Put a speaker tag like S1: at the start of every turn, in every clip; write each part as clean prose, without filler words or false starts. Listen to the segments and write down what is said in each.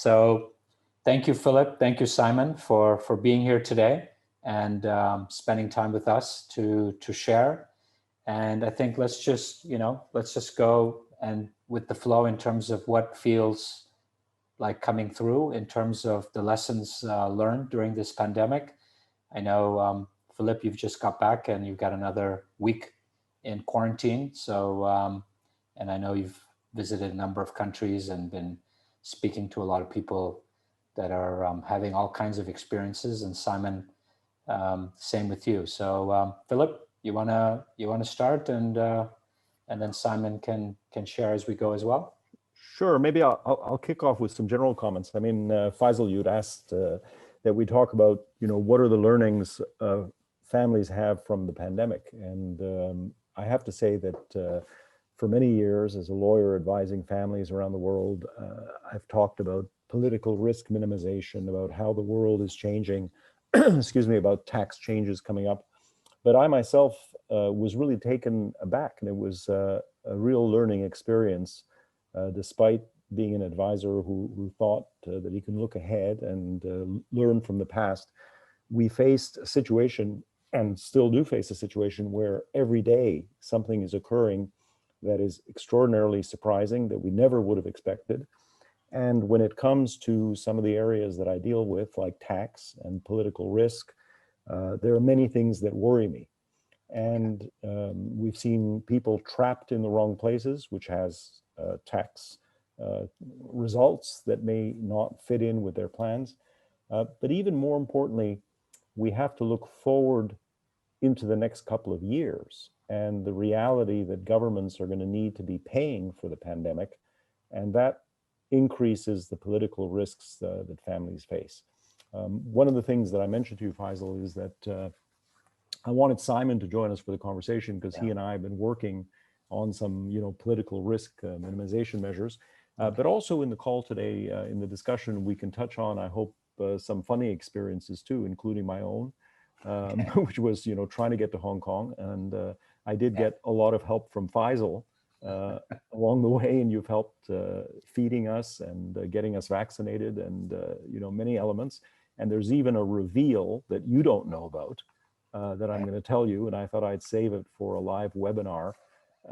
S1: So thank you, Philip. Thank you, Simon, for being here today and spending time with us to share. And I think let's just go and with the flow in terms of what feels like coming through in terms of the lessons learned during this pandemic. I know, Philip, you've just got back and you've got another week in quarantine. So, and I know you've visited a number of countries and been speaking to a lot of people that are having all kinds of experiences. And Simon, same with you. So, Philip, you wanna start, and then Simon can share as we go as well.
S2: Sure. Maybe I'll kick off with some general comments. I mean, Feisal, you'd asked that we talk about, what are the learnings families have from the pandemic, and I have to say that for many years, as a lawyer advising families around the world, I've talked about political risk minimization, about how the world is changing, excuse me, about tax changes coming up. But I myself was really taken aback, and it was a real learning experience, despite being an advisor who thought that he can look ahead and learn from the past. We faced a situation, and still do face a situation, where every day something is occurring that is extraordinarily surprising, that we never would have expected. And when it comes to some of the areas that I deal with, like tax and political risk, there are many things that worry me. And we've seen people trapped in the wrong places, which has tax results that may not fit in with their plans. But even more importantly, we have to look forward into the next couple of years and the reality that governments are going to need to be paying for the pandemic. And that increases the political risks that families face. One of the things that I mentioned to you, Feisal, is that I wanted Simon to join us for the conversation because he and I have been working on some, political risk minimization measures. But also in the call today, in the discussion, we can touch on, I hope, some funny experiences too, including my own, which was, trying to get to Hong Kong. And I did get a lot of help from Feisal along the way, and you've helped feeding us and getting us vaccinated and, many elements. And there's even a reveal that you don't know about that I'm going to tell you. And I thought I'd save it for a live webinar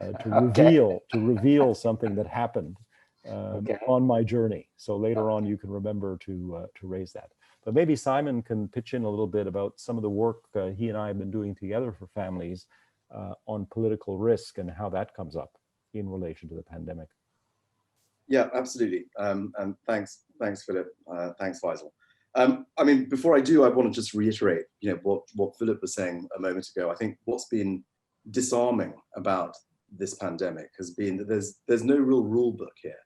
S2: to reveal something that happened on my journey. So later on, you can remember to raise that. But maybe Simon can pitch in a little bit about some of the work he and I have been doing together for families on political risk and how that comes up in relation to the pandemic.
S3: Yeah, absolutely. And thanks, Philip. Thanks, Feisal. I mean, before I do, I want to just reiterate, what Philip was saying a moment ago. I think what's been disarming about this pandemic has been that there's no real rule book here.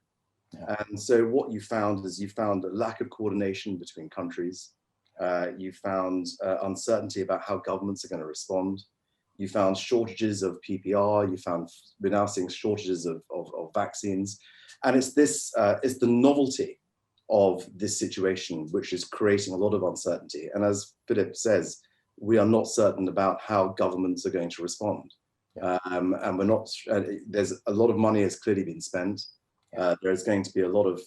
S3: Yeah. And so what you found is a lack of coordination between countries. You found uncertainty about how governments are going to respond. You found shortages of PPR. We're now seeing shortages of vaccines. And it's the novelty of this situation which is creating a lot of uncertainty. And as Philip says, we are not certain about how governments are going to respond. Yeah. And we're not, there's a lot of money has clearly been spent. There is going to be a lot of,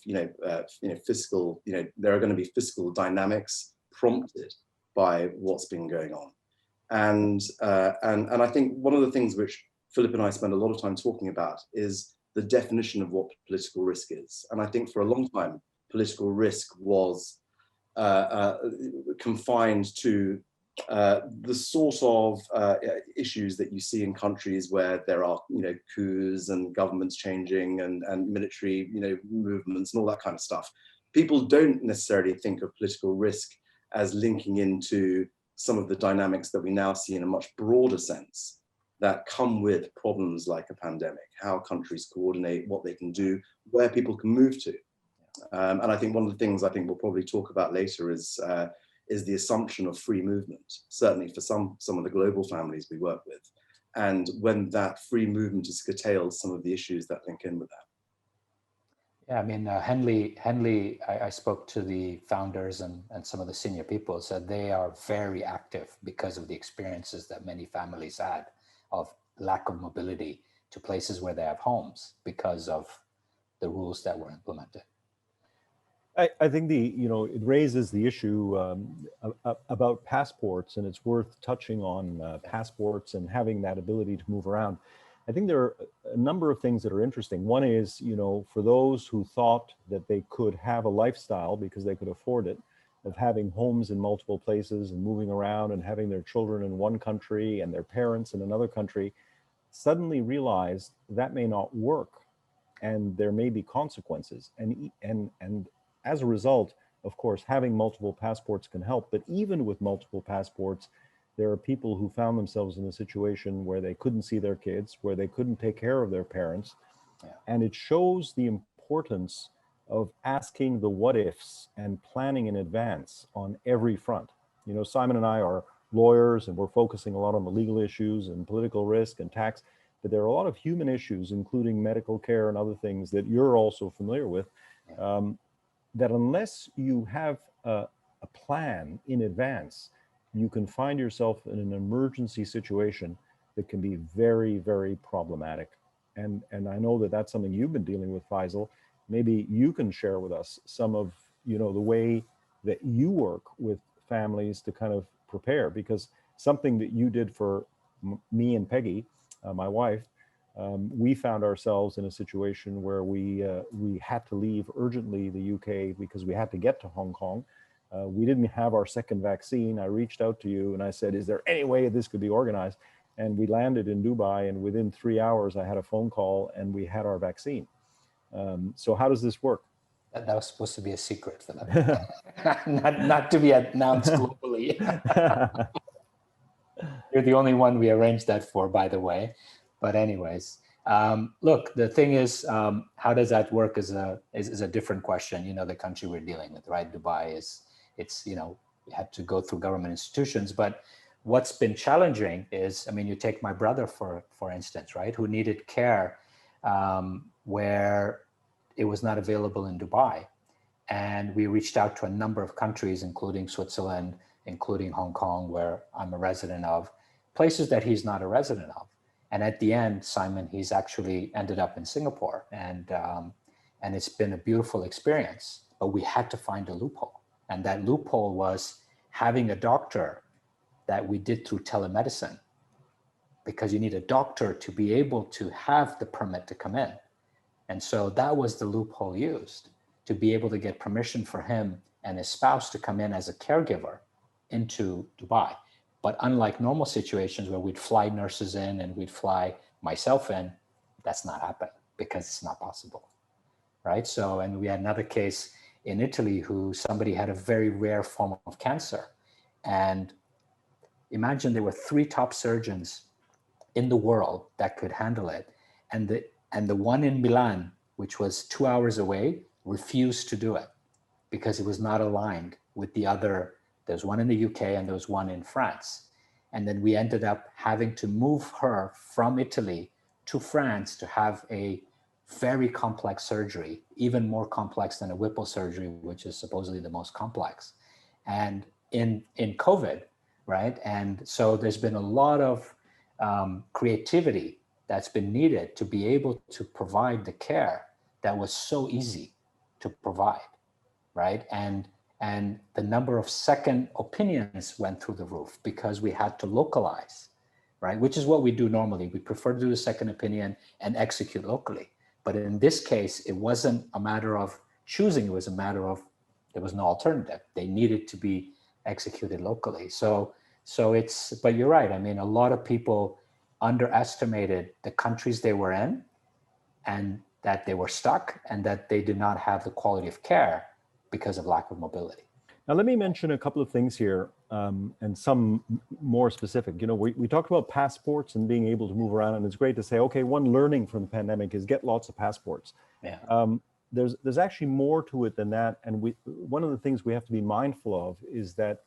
S3: fiscal, there are going to be fiscal dynamics prompted by what's been going on. And I think one of the things which Philip and I spend a lot of time talking about is the definition of what political risk is. And I think for a long time, political risk was confined to the sort of issues that you see in countries where there are, coups and governments changing and military, movements and all that kind of stuff. People don't necessarily think of political risk as linking into some of the dynamics that we now see in a much broader sense that come with problems like a pandemic, how countries coordinate, what they can do, where people can move to. And I think one of the things I think we'll probably talk about later is the assumption of free movement, certainly for some of the global families we work with. And when that free movement is curtailed, some of the issues that link in with that.
S1: Yeah, I mean, Henley, I spoke to the founders and some of the senior people, said they are very active because of the experiences that many families had of lack of mobility to places where they have homes because of the rules that were implemented.
S2: I think it raises the issue about passports, and it's worth touching on passports and having that ability to move around. I think there are a number of things that are interesting. One is, for those who thought that they could have a lifestyle because they could afford it, of having homes in multiple places and moving around and having their children in one country and their parents in another country, suddenly realized that may not work, and there may be consequences. And as a result, of course, having multiple passports can help. But even with multiple passports, there are people who found themselves in a situation where they couldn't see their kids, where they couldn't take care of their parents.
S1: Yeah.
S2: And it shows the importance of asking the what ifs and planning in advance on every front. Simon and I are lawyers, and we're focusing a lot on the legal issues and political risk and tax, but there are a lot of human issues, including medical care and other things that you're also familiar with, that unless you have a plan in advance, you can find yourself in an emergency situation that can be very, very problematic. And I know that that's something you've been dealing with, Feisal. Maybe you can share with us some of, the way that you work with families to kind of prepare, because something that you did for me and Peggy, my wife, we found ourselves in a situation where we had to leave urgently the UK because we had to get to Hong Kong. We didn't have our second vaccine. I reached out to you and I said, is there any way this could be organized? And we landed in Dubai, and within 3 hours, I had a phone call and we had our vaccine. So how does this work?
S1: That was supposed to be a secret, Philip. not to be announced globally. You're the only one we arranged that for, by the way. But anyways, look, the thing is, how does that work is a different question. The country we're dealing with, right? Dubai it's you had to go through government institutions. But what's been challenging is, you take my brother, for instance, right? Who needed care where it was not available in Dubai. And we reached out to a number of countries, including Switzerland, including Hong Kong, where I'm a resident of, places that he's not a resident of. And at the end, Simon, he's actually ended up in Singapore, and it's been a beautiful experience. But we had to find a loophole, and that loophole was having a doctor that we did through telemedicine, because you need a doctor to be able to have the permit to come in. And so that was the loophole used to be able to get permission for him and his spouse to come in as a caregiver into Dubai. But unlike normal situations where we'd fly nurses in and we'd fly myself in, that's not happening because it's not possible, right? So, and we had another case in Italy who somebody had a very rare form of cancer. And imagine there were 3 top surgeons in the world that could handle it. And the one in Milan, which was 2 hours away, refused to do it because it was not aligned with the other. There's one in the UK and there was one in France. And then we ended up having to move her from Italy to France to have a very complex surgery, even more complex than a Whipple surgery, which is supposedly the most complex. And in COVID, right? And so there's been a lot of creativity that's been needed to be able to provide the care that was so easy to provide, right? And the number of second opinions went through the roof because we had to localize, right? Which is what we do normally. We prefer to do a second opinion and execute locally. But in this case, it wasn't a matter of choosing. It was a matter of there was no alternative. They needed to be executed locally. So it's, but you're right. I mean, a lot of people underestimated the countries they were in and that they were stuck and that they did not have the quality of care because of lack of mobility.
S2: Now, let me mention a couple of things here and some more specific. We talked about passports and being able to move around, and it's great to say, okay, one learning from the pandemic is get lots of passports.
S1: Yeah.
S2: There's actually more to it than that. And one of the things we have to be mindful of is that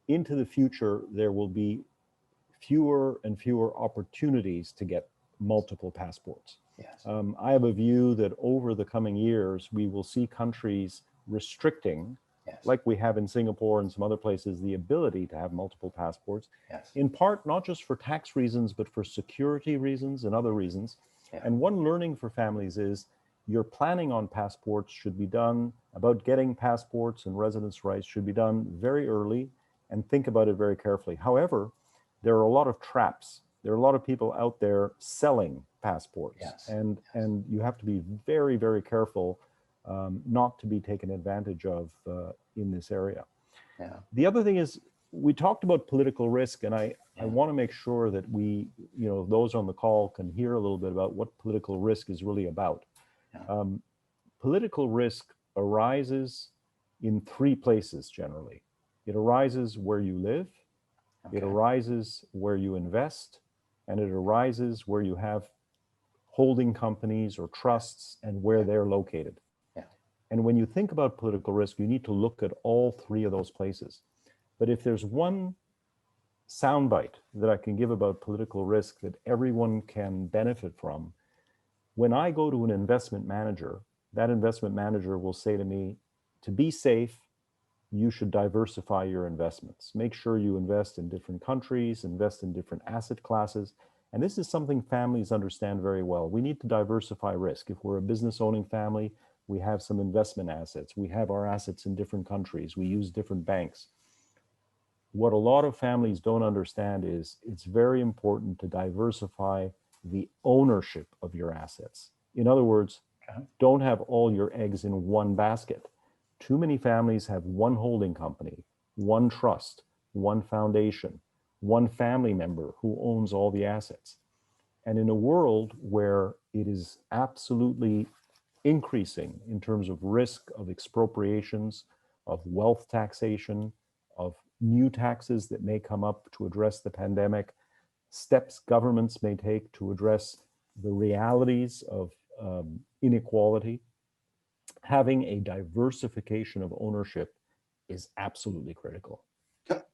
S2: into the future, there will be fewer and fewer opportunities to get multiple passports.
S1: Yes.
S2: I have a view that over the coming years, we will see countries restricting,
S1: yes,
S2: like we have in Singapore and some other places, the ability to have multiple passports,
S1: yes,
S2: in part, not just for tax reasons, but for security reasons and other reasons.
S1: Yeah.
S2: And one learning for families is your planning on passports should be done, about getting passports and residence rights should be done very early, and think about it very carefully. However, there are a lot of traps. There are a lot of people out there selling passports,
S1: Yes.
S2: and you have to be very, very careful not to be taken advantage of in this area.
S1: Yeah.
S2: The other thing is, we talked about political risk, and I want to make sure that we, those on the call can hear a little bit about what political risk is really about.
S1: Yeah.
S2: Political risk arises in three places generally. It arises where you live, it arises where you invest, and it arises where you have holding companies or trusts and where they're located.
S1: Yeah.
S2: And when you think about political risk, you need to look at all three of those places. But if there's one soundbite that I can give about political risk that everyone can benefit from, when I go to an investment manager, that investment manager will say to me, to be safe, you should diversify your investments. Make sure you invest in different countries, invest in different asset classes. And this is something families understand very well. We need to diversify risk. If we're a business owning family, we have some investment assets. We have our assets in different countries. We use different banks. What a lot of families don't understand is it's very important to diversify the ownership of your assets. In other words, don't have all your eggs in one basket. Too many families have one holding company, one trust, one foundation, one family member who owns all the assets. And in a world where it is absolutely increasing in terms of risk of expropriations, of wealth taxation, of new taxes that may come up to address the pandemic, steps governments may take to address the realities of inequality, having a diversification of ownership is absolutely critical.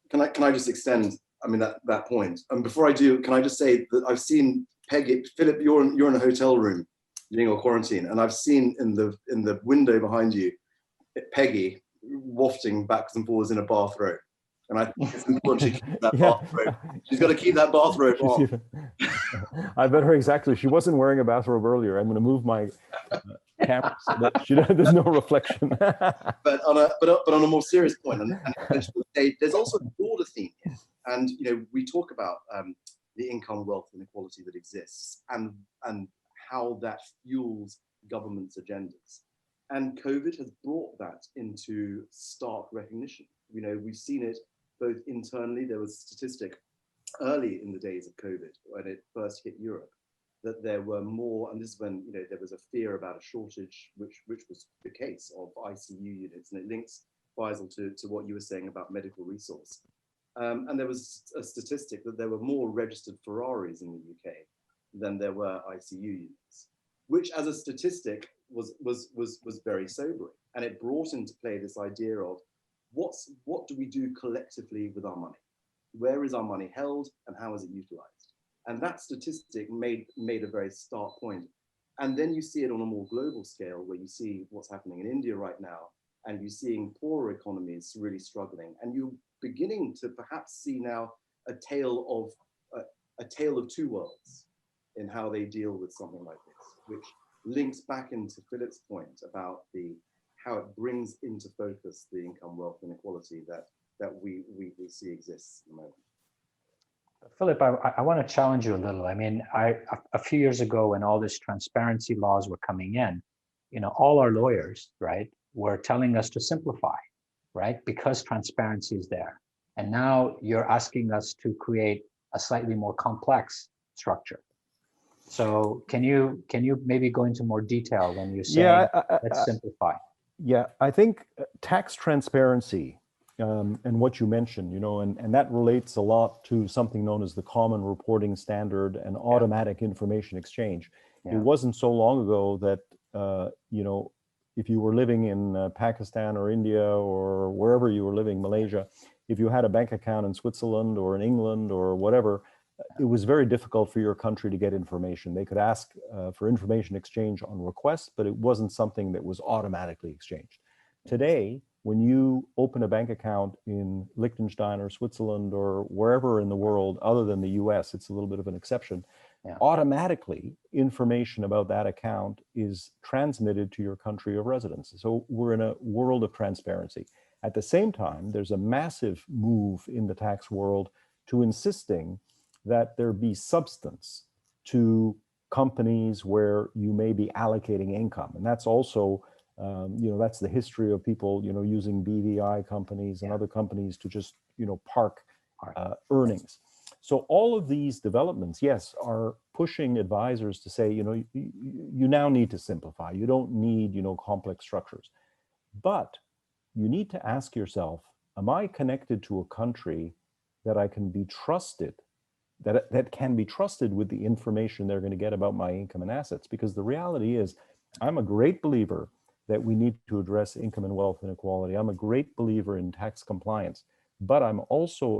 S3: Can I just extend, that point? And before I do, can I just say that I've seen Peggy, Philip, you're in a hotel room during your quarantine, and I've seen in the window behind you, Peggy wafting backwards and forwards in a bathrobe. And I think it's important she keeps that bathrobe. She's got to keep that bathrobe on.
S2: I bet her exactly. She wasn't wearing a bathrobe earlier. I'm going to move my camera so that there's no reflection.
S3: But on a more serious point, and there's also a broader theme here. And we talk about the income wealth inequality that exists and how that fuels government's agendas. And COVID has brought that into stark recognition. We've seen it both internally. There was a statistic early in the days of COVID when it first hit Europe that there were more, and this is when there was a fear about a shortage, which was the case of ICU units, and it links, Feisal, to what you were saying about medical resource. And there was a statistic that there were more registered Ferraris in the UK than there were ICU units, which as a statistic was very sobering. And it brought into play this idea of what do we do collectively with our money? Where is our money held and how is it utilized? And that statistic made a very stark point. And then you see it on a more global scale, where you see what's happening in India right now, and you're seeing poorer economies really struggling. And you're beginning to perhaps see now a tale of two worlds in how they deal with something like this, which links back into Philip's point about how it brings into focus the income wealth inequality that we see exists at the moment.
S1: Philip, I want to challenge you a little. A few years ago, when all these transparency laws were coming in, all our lawyers, right, were telling us to simplify, right, because transparency is there. And now you're asking us to create a slightly more complex structure. So can you maybe go into more detail when you say let's simplify?
S2: Yeah, I think tax transparency and what you mentioned, and that relates a lot to something known as the Common Reporting Standard and automatic information exchange. Yeah. It wasn't so long ago that, if you were living in Pakistan or India or wherever you were living, Malaysia, if you had a bank account in Switzerland or in England or whatever, it was very difficult for your country to get information. They could ask for information exchange on request, but it wasn't something that was automatically exchanged. Today, when you open a bank account in Liechtenstein or Switzerland or wherever in the world, other than the US, it's a little bit of an exception, automatically information about that account is transmitted to your country of residence. So we're in a world of transparency. At the same time, there's a massive move in the tax world to insisting that there be substance to companies where you may be allocating income. And that's also, that's the history of people, using BVI companies and other companies to just, park earnings. So all of these developments, yes, are pushing advisors to say, you now need to simplify. You don't need, complex structures. But you need to ask yourself, am I connected to a country that I can be trusted, that can be trusted with the information they're going to get about my income and assets? Because the reality is, I'm a great believer that we need to address income and wealth inequality. I'm a great believer in tax compliance, but I'm also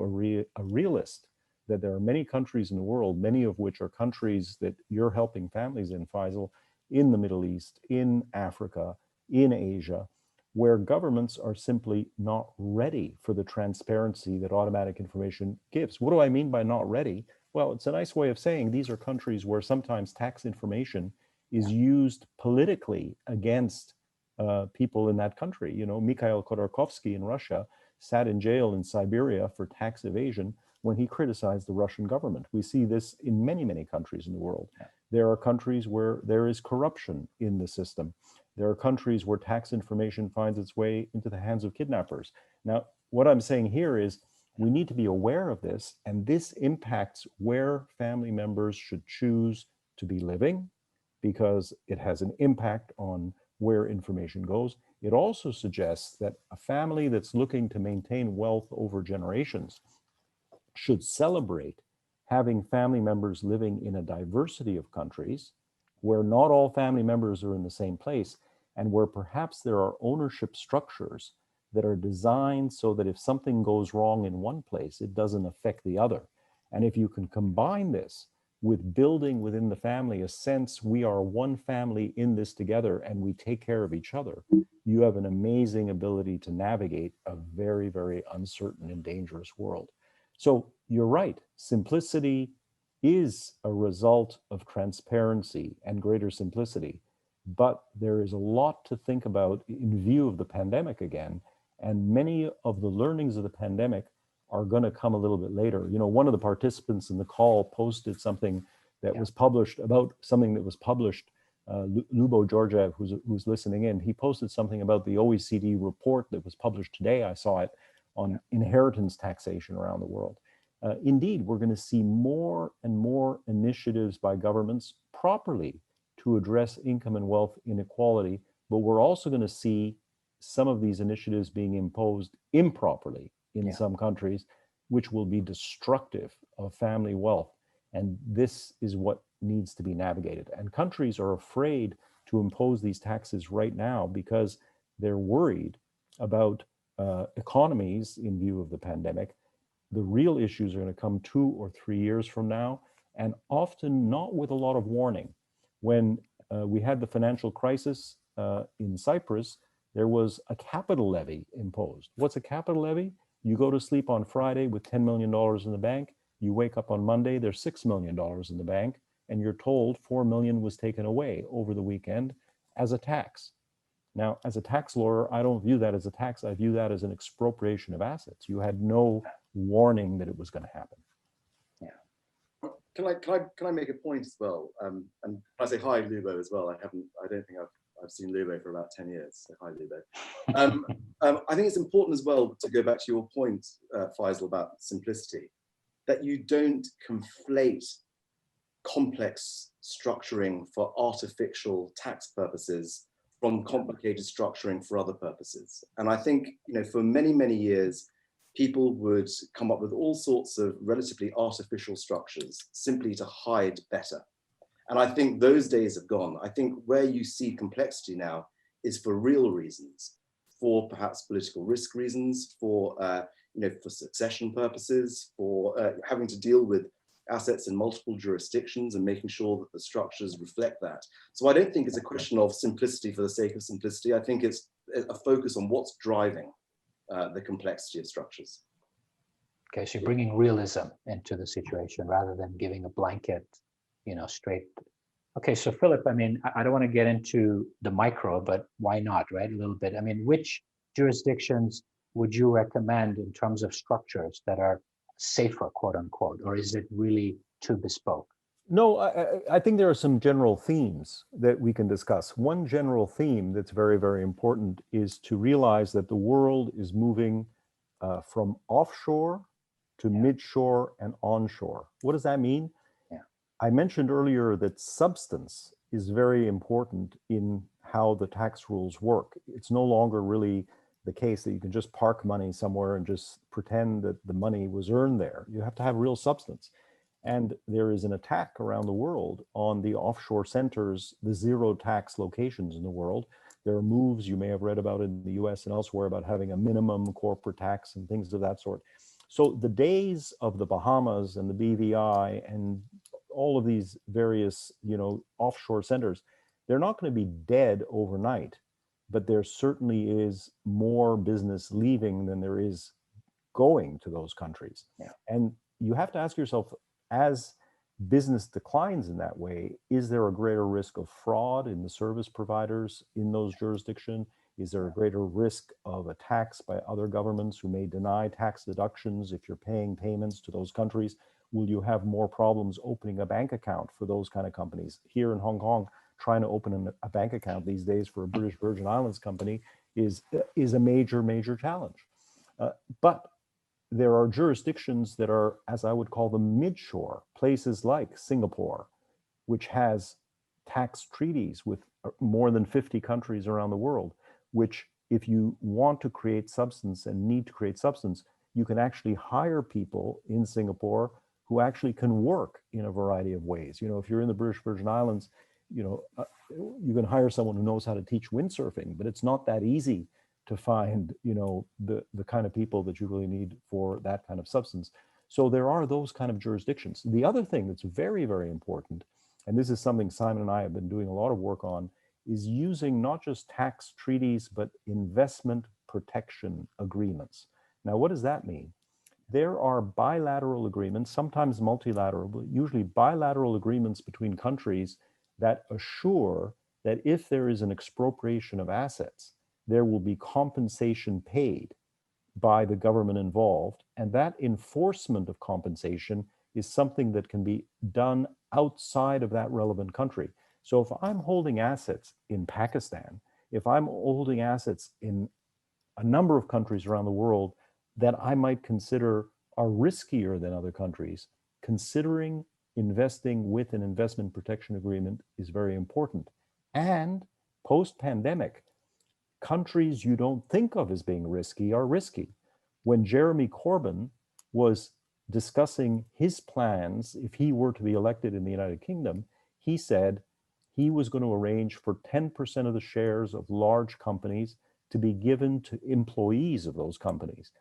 S2: a realist that there are many countries in the world, many of which are countries that you're helping families in, Feisal, in the Middle East, in Africa, in Asia, where governments are simply not ready for the transparency that automatic information gives. What do I mean by not ready? Well, it's a nice way of saying these are countries where sometimes tax information is used politically against people in that country. Mikhail Khodorkovsky in Russia sat in jail in Siberia for tax evasion when he criticized the Russian government. We see this in many, many countries in the world. There are countries where there is corruption in the system. There are countries where tax information finds its way into the hands of kidnappers. Now, what I'm saying here is we need to be aware of this, and this impacts where family members should choose to be living, because it has an impact on where information goes. It also suggests that a family that's looking to maintain wealth over generations should celebrate having family members living in a diversity of countries where not all family members are in the same place, and where perhaps there are ownership structures that are designed so that if something goes wrong in one place, it doesn't affect the other. And if you can combine this with building within the family a sense we are one family in this together and we take care of each other, you have an amazing ability to navigate a very, very uncertain and dangerous world. So you're right, simplicity is a result of transparency and greater simplicity, but there is a lot to think about in view of the pandemic again, and many of the learnings of the pandemic are going to come a little bit later. One of the participants in the call posted something that was published about something that was published, Lubo Georgiev, who's listening in, he posted something about the OECD report that was published today. I saw it on inheritance taxation around the world. Indeed, we're going to see more and more initiatives by governments properly to address income and wealth inequality, but we're also going to see some of these initiatives being imposed improperly in some countries, which will be destructive of family wealth. And this is what needs to be navigated. And countries are afraid to impose these taxes right now because they're worried about economies in view of the pandemic. The real issues are going to come 2 or 3 years from now, and often not with a lot of warning. When we had the financial crisis in Cyprus, there was a capital levy imposed. What's a capital levy? You go to sleep on Friday with $10 million in the bank. You wake up on Monday, there's $6 million in the bank, and you're told $4 million was taken away over the weekend as a tax. Now, as a tax lawyer, I don't view that as a tax. I view that as an expropriation of assets. You had no warning that it was going to happen.
S3: Can I make a point as well? And I say hi, Lubo, as well. I don't think I've seen Lubo for about 10 years. So hi, Lubo. I think it's important as well to go back to your point, Feisal, about simplicity, that you don't conflate complex structuring for artificial tax purposes from complicated structuring for other purposes. And I think, for many, many years, people would come up with all sorts of relatively artificial structures simply to hide better. And I think those days have gone. I think where you see complexity now is for real reasons, for perhaps political risk reasons, for succession purposes, for having to deal with assets in multiple jurisdictions and making sure that the structures reflect that. So I don't think it's a question of simplicity for the sake of simplicity. I think it's a focus on what's driving the complexity of structures.
S1: Okay, so you're bringing realism into the situation rather than giving a blanket, straight. Okay, so Philip, I mean, I don't want to get into the micro, but why not, right? A little bit. I mean, which jurisdictions would you recommend in terms of structures that are safer, quote unquote, or is it really too bespoke?
S2: No, I think there are some general themes that we can discuss. One general theme that's very, very important is to realize that the world is moving from offshore to midshore and onshore. What does that mean?
S1: Yeah.
S2: I mentioned earlier that substance is very important in how the tax rules work. It's no longer really the case that you can just park money somewhere and just pretend that the money was earned there. You have to have real substance. And there is an attack around the world on the offshore centers, the zero tax locations in the world. There are moves you may have read about in the US and elsewhere about having a minimum corporate tax and things of that sort. So the days of the Bahamas and the BVI and all of these various, offshore centers, they're not going to be dead overnight, but there certainly is more business leaving than there is going to those countries.
S1: Yeah.
S2: And you have to ask yourself, as business declines in that way, is there a greater risk of fraud in the service providers in those jurisdictions? Is there a greater risk of attacks by other governments who may deny tax deductions if you're paying payments to those countries? Will you have more problems opening a bank account for those kind of companies? Here in Hong Kong, trying to open a bank account these days for a British Virgin Islands company is a major, major challenge. But there are jurisdictions that are, as I would call them, midshore, places like Singapore, which has tax treaties with more than 50 countries around the world, which if you want to create substance and need to create substance, you can actually hire people in Singapore who actually can work in a variety of ways. If you're in the British Virgin Islands, you can hire someone who knows how to teach windsurfing, but it's not that easy to find, the kind of people that you really need for that kind of substance. So there are those kind of jurisdictions. The other thing that's very, very important, and this is something Simon and I have been doing a lot of work on, is using not just tax treaties, but investment protection agreements. Now, what does that mean? There are bilateral agreements, sometimes multilateral, but usually bilateral agreements between countries that assure that if there is an expropriation of assets, there will be compensation paid by the government involved. And that enforcement of compensation is something that can be done outside of that relevant country. So if I'm holding assets in Pakistan, if I'm holding assets in a number of countries around the world that I might consider are riskier than other countries, considering investing with an investment protection agreement is very important. And post-pandemic, countries you don't think of as being risky are risky. When Jeremy Corbyn was discussing his plans, if he were to be elected in the United Kingdom, he said he was going to arrange for 10% of the shares of large companies to be given to employees of those companies.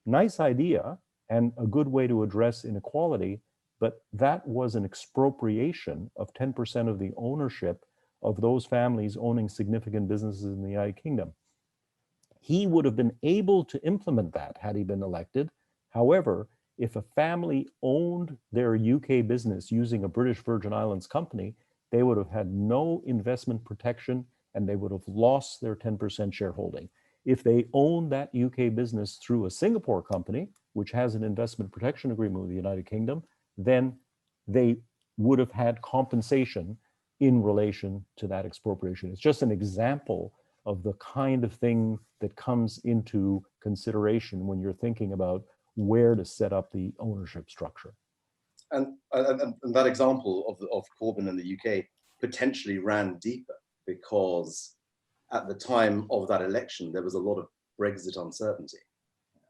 S2: Nice idea and a good way to address inequality, but that was an expropriation of 10% of the ownership of those families owning significant businesses in the United Kingdom. He would have been able to implement that had he been elected. However, if a family owned their UK business using a British Virgin Islands company, they would have had no investment protection and they would have lost their 10% shareholding. If they owned that UK business through a Singapore company, which has an investment protection agreement with the United Kingdom, then they would have had compensation in relation to that expropriation. It's just an example of the kind of thing that comes into consideration when you're thinking about where to set up the ownership structure.
S3: And that example of Corbyn in the UK potentially ran deeper because at the time of that election, there was a lot of Brexit uncertainty.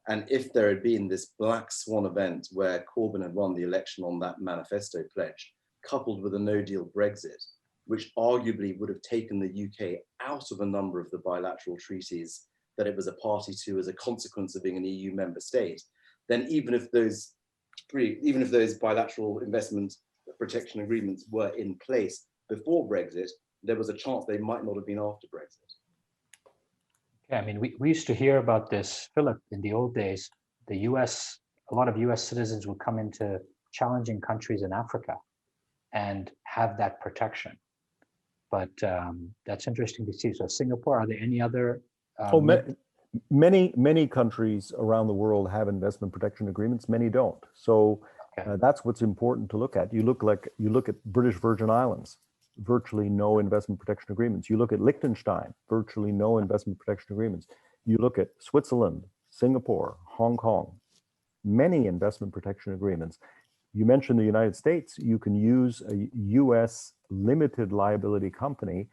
S3: And if there had been this black swan event where Corbyn had won the election on that manifesto pledge, coupled with a no-deal Brexit, which arguably would have taken the UK out of a number of the bilateral treaties that it was a party to as a consequence of being an EU member state, then even if those bilateral investment protection agreements were in place before Brexit, there was a chance they might not have been after Brexit.
S1: Yeah, I mean, we used to hear about this, Philip, in the old days. The US, a lot of US citizens would come into challenging countries in Africa and have that protection. But that's interesting to see. So Singapore, are there any other?
S2: Many countries around the world have investment protection agreements. Many don't. So that's what's important to look at. You look at British Virgin Islands, virtually no investment protection agreements. You look at Liechtenstein, virtually no investment protection agreements. You look at Switzerland, Singapore, Hong Kong, many investment protection agreements. You mentioned the United States. You can use a U.S. limited liability company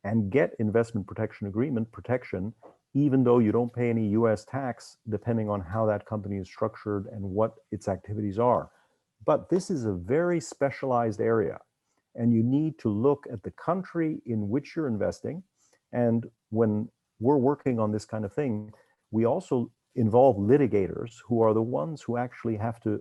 S2: and get investment protection agreement protection, even though you don't pay any U.S. tax, depending on how that company is structured and what its activities are. But this is a very specialized area, and you need to look at the country in which you're investing. And when we're working on this kind of thing, we also involve litigators who are the ones who actually have to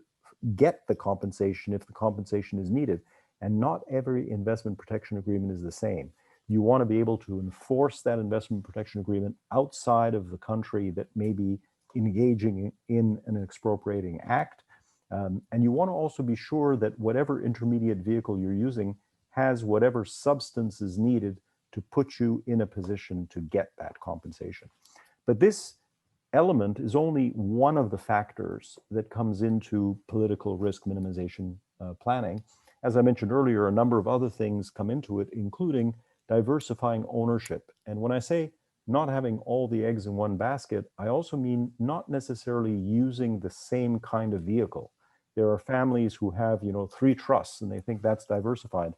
S2: get the compensation if the compensation is needed. And not every investment protection agreement is the same. You want to be able to enforce that investment protection agreement outside of the country that may be engaging in an expropriating act. And you want to also be sure that whatever intermediate vehicle you're using has whatever substance is needed to put you in a position to get that compensation. But this element is only one of the factors that comes into political risk minimization planning. As I mentioned earlier, a number of other things come into it, including diversifying ownership. And when I say not having all the eggs in one basket, I also mean not necessarily using the same kind of vehicle. There are families who have, 3 trusts and they think that's diversified.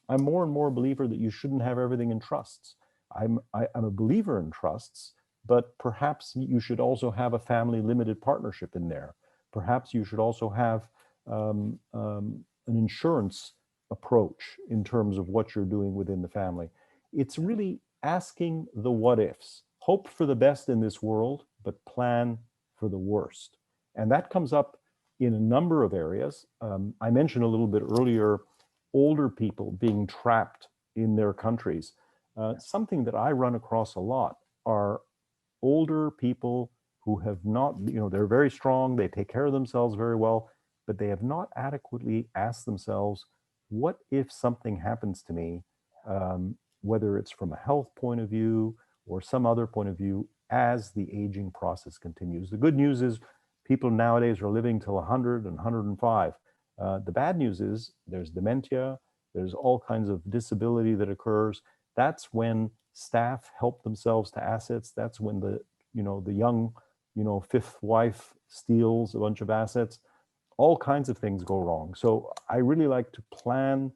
S2: I'm more and more a believer that you shouldn't have everything in trusts. I'm a believer in trusts, but perhaps you should also have a family limited partnership in there. Perhaps you should also have an insurance approach in terms of what you're doing within the family. It's really asking the what ifs. Hope for the best in this world, but plan for the worst. And that comes up in a number of areas. I mentioned a little bit earlier, older people being trapped in their countries. Something that I run across a lot are older people who have not, they're very strong, they take care of themselves very well, but they have not adequately asked themselves, what if something happens to me, whether it's from a health point of view or some other point of view, as the aging process continues. The good news is people nowadays are living till 100 and 105. The bad news is there's dementia, there's all kinds of disability that occurs. That's when staff help themselves to assets. That's when the young, fifth wife steals a bunch of assets. All kinds of things go wrong. So I really like to plan,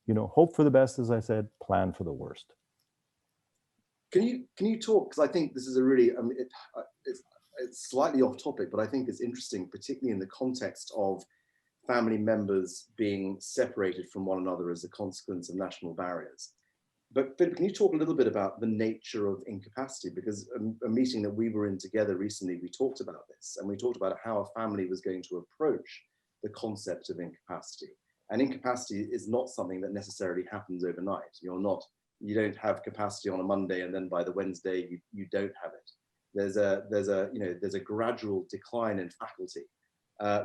S2: hope for the best, as I said, plan for the worst.
S3: Can you talk, because I think this is a really, it's slightly off topic, but I think it's interesting, particularly in the context of family members being separated from one another as a consequence of national barriers. But Philip, can you talk a little bit about the nature of incapacity? Because a meeting that we were in together recently, we talked about this, and we talked about how a family was going to approach the concept of incapacity. And incapacity is not something that necessarily happens overnight. You don't have capacity on a Monday and then by the Wednesday you don't have it. There's a gradual decline in faculty,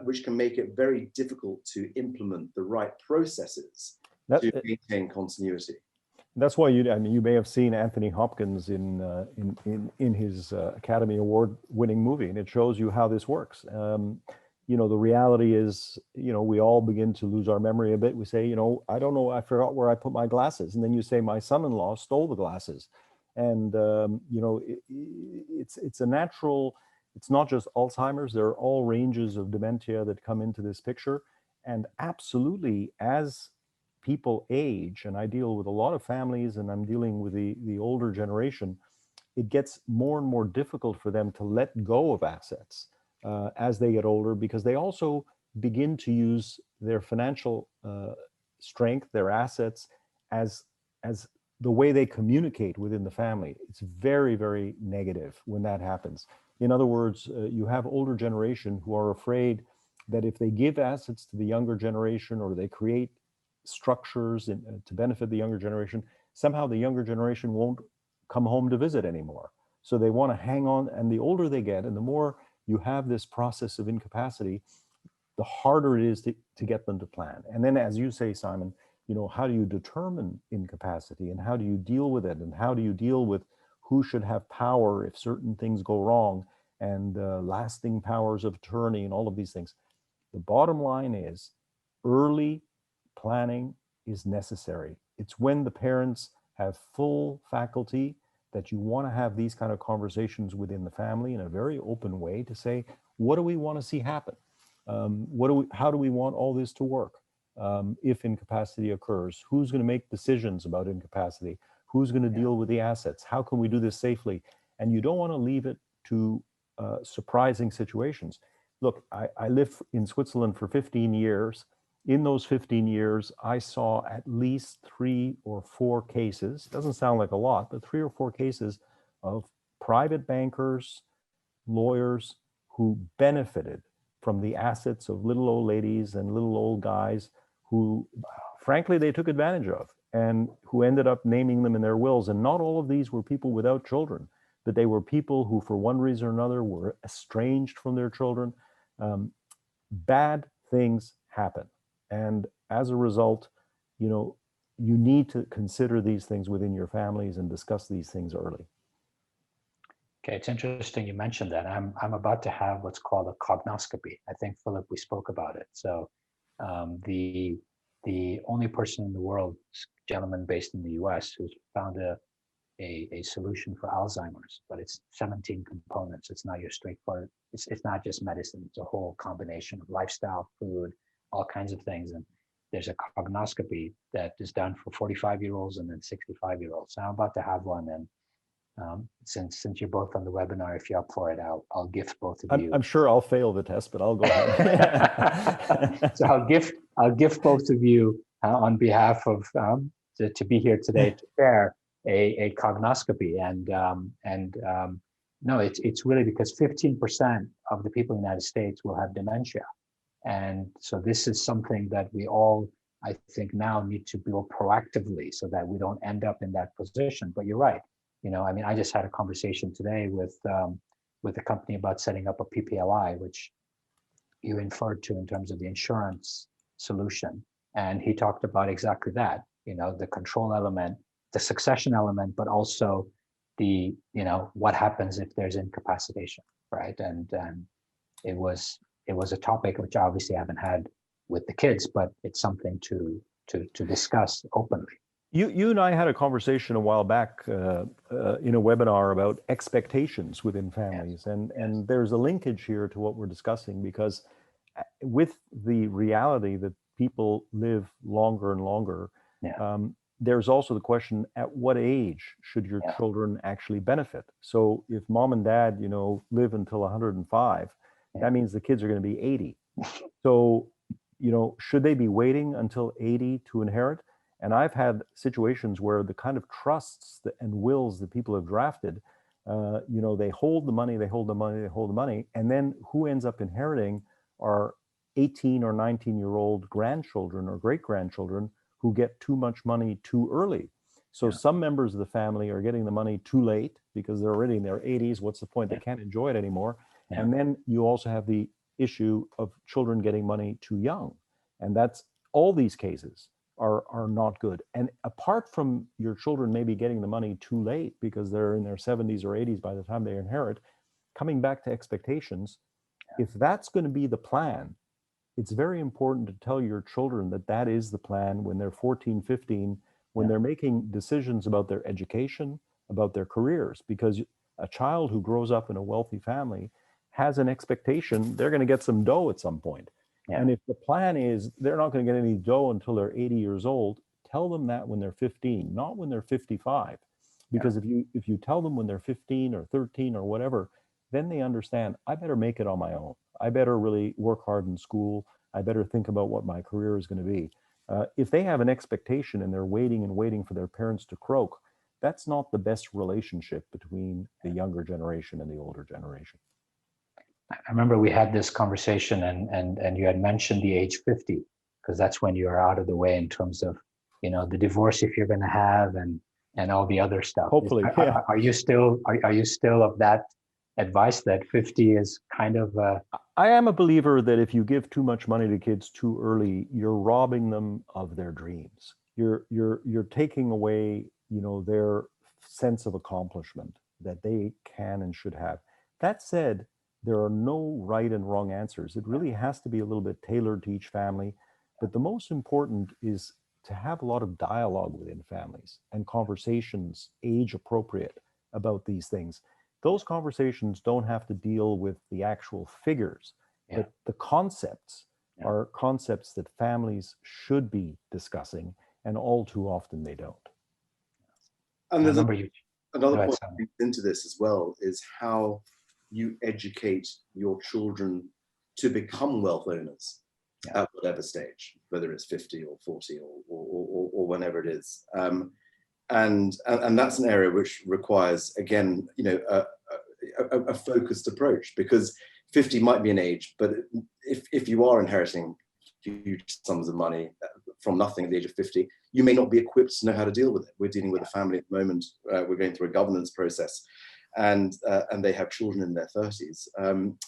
S3: which can make it very difficult to implement the right processes to maintain continuity.
S2: That's why you may have seen Anthony Hopkins in his Academy Award-winning movie, and it shows you how this works. The reality is, we all begin to lose our memory a bit. We say, I don't know, I forgot where I put my glasses, and then you say, my son-in-law stole the glasses, and it's a natural. It's not just Alzheimer's. There are all ranges of dementia that come into this picture, and absolutely, as people age, and I deal with a lot of families and I'm dealing with the older generation, it gets more and more difficult for them to let go of assets as they get older, because they also begin to use their financial strength, their assets, as the way they communicate within the family. It's very, very negative when that happens. In other words, you have older generation who are afraid that if they give assets to the younger generation, or they create structures to benefit the younger generation, somehow the younger generation won't come home to visit anymore. So they want to hang on, and the older they get and the more you have this process of incapacity, the harder it is to get them to plan. And then, as you say, Simon, how do you determine incapacity, and how do you deal with it, and how do you deal with who should have power if certain things go wrong, and lasting powers of attorney, and all of these things. The bottom line is early planning is necessary. It's when the parents have full faculty that you want to have these kind of conversations within the family in a very open way to say, what do we want to see happen? How do we want all this to work? If incapacity occurs, who's going to make decisions about incapacity? Who's going to deal with the assets? How can we do this safely? And you don't want to leave it to surprising situations. Look, I lived in Switzerland for 15 years. In those 15 years, I saw at least 3 or 4 cases, doesn't sound like a lot, but 3 or 4 cases of private bankers, lawyers who benefited from the assets of little old ladies and little old guys who, frankly, they took advantage of, and who ended up naming them in their wills. And not all of these were people without children, but they were people who, for one reason or another, were estranged from their children. Bad things happen. And as a result, you need to consider these things within your families and discuss these things early.
S1: Okay, it's interesting you mentioned that. I'm about to have what's called a cognoscopy. I think, Philip, we spoke about it. So the only person in the world, gentleman based in the US, who's found a solution for Alzheimer's, but it's 17 components. It's not your straightforward, it's not just medicine, it's a whole combination of lifestyle, food, all kinds of things. And there's a cognoscopy that is done for 45-year-olds and then 65-year-olds. So I'm about to have one, and since you're both on the webinar, if you're up for it, I'll gift both of you.
S2: I'm sure I'll fail the test, but I'll go ahead.
S1: So I'll gift both of you on behalf of to be here today to share a cognoscopy. And no, it's really because 15% of the people in the United States will have dementia. And so this is something that we all, I think, now need to build proactively so that we don't end up in that position. But you're right. I just had a conversation today with a company about setting up a PPLI, which you inferred to in terms of the insurance solution. And he talked about exactly that, the control element, the succession element, but also the, what happens if there's incapacitation, right? And it was a topic which I obviously haven't had with the kids, but it's something to discuss openly.
S2: You and I had a conversation a while back in a webinar about expectations within families. Yes. And there's a linkage here to what we're discussing, because with the reality that people live longer and longer, there's also the question, at what age should your children actually benefit? So if mom and dad, live until 105, that means the kids are going to be 80. So, should they be waiting until 80 to inherit? And I've had situations where the kind of trusts and wills that people have drafted, they hold the money, and then who ends up inheriting are 18 or 19-year-old grandchildren or great-grandchildren who get too much money too early. So some members of the family are getting the money too late because they're already in their 80s. What's the point? They can't enjoy it anymore. Yeah. And then you also have the issue of children getting money too young. And that's all these cases are not good. And apart from your children maybe getting the money too late because they're in their 70s or 80s by the time they inherit, coming back to expectations, if that's going to be the plan, it's very important to tell your children that that is the plan when they're 14, 15, when they're making decisions about their education, about their careers, because a child who grows up in a wealthy family has an expectation they're going to get some dough at some point. Yeah. And if the plan is they're not going to get any dough until they're 80 years old, tell them that when they're 15, not when they're 55. Because if you tell them when they're 15 or 13 or whatever, then they understand, I better make it on my own. I better really work hard in school. I better think about what my career is going to be. If they have an expectation and they're waiting for their parents to croak, that's not the best relationship between the younger generation and the older generation.
S1: I remember we had this conversation and you had mentioned the age 50, because that's when you're out of the way in terms of, the divorce if you're going to have and all the other stuff.
S2: Hopefully,
S1: are you still of that advice that 50 is kind of
S2: I am a believer that if you give too much money to kids too early, you're robbing them of their dreams. you're taking away, their sense of accomplishment that they can and should have. That said, there are no right and wrong answers. It really has to be a little bit tailored to each family. But the most important is to have a lot of dialogue within families and conversations age appropriate about these things. Those conversations don't have to deal with the actual figures, but the concepts are concepts that families should be discussing, and all too often they don't.
S3: And there's another point into this as well, is how you educate your children to become wealth owners at whatever stage, whether it's 50 or 40 or whenever it is. And that's an area which requires, again, a focused approach, because 50 might be an age, but if you are inheriting huge sums of money from nothing at the age of 50, you may not be equipped to know how to deal with it. We're dealing with a family at the moment. We're going through a governance process, and they have children in their 30s.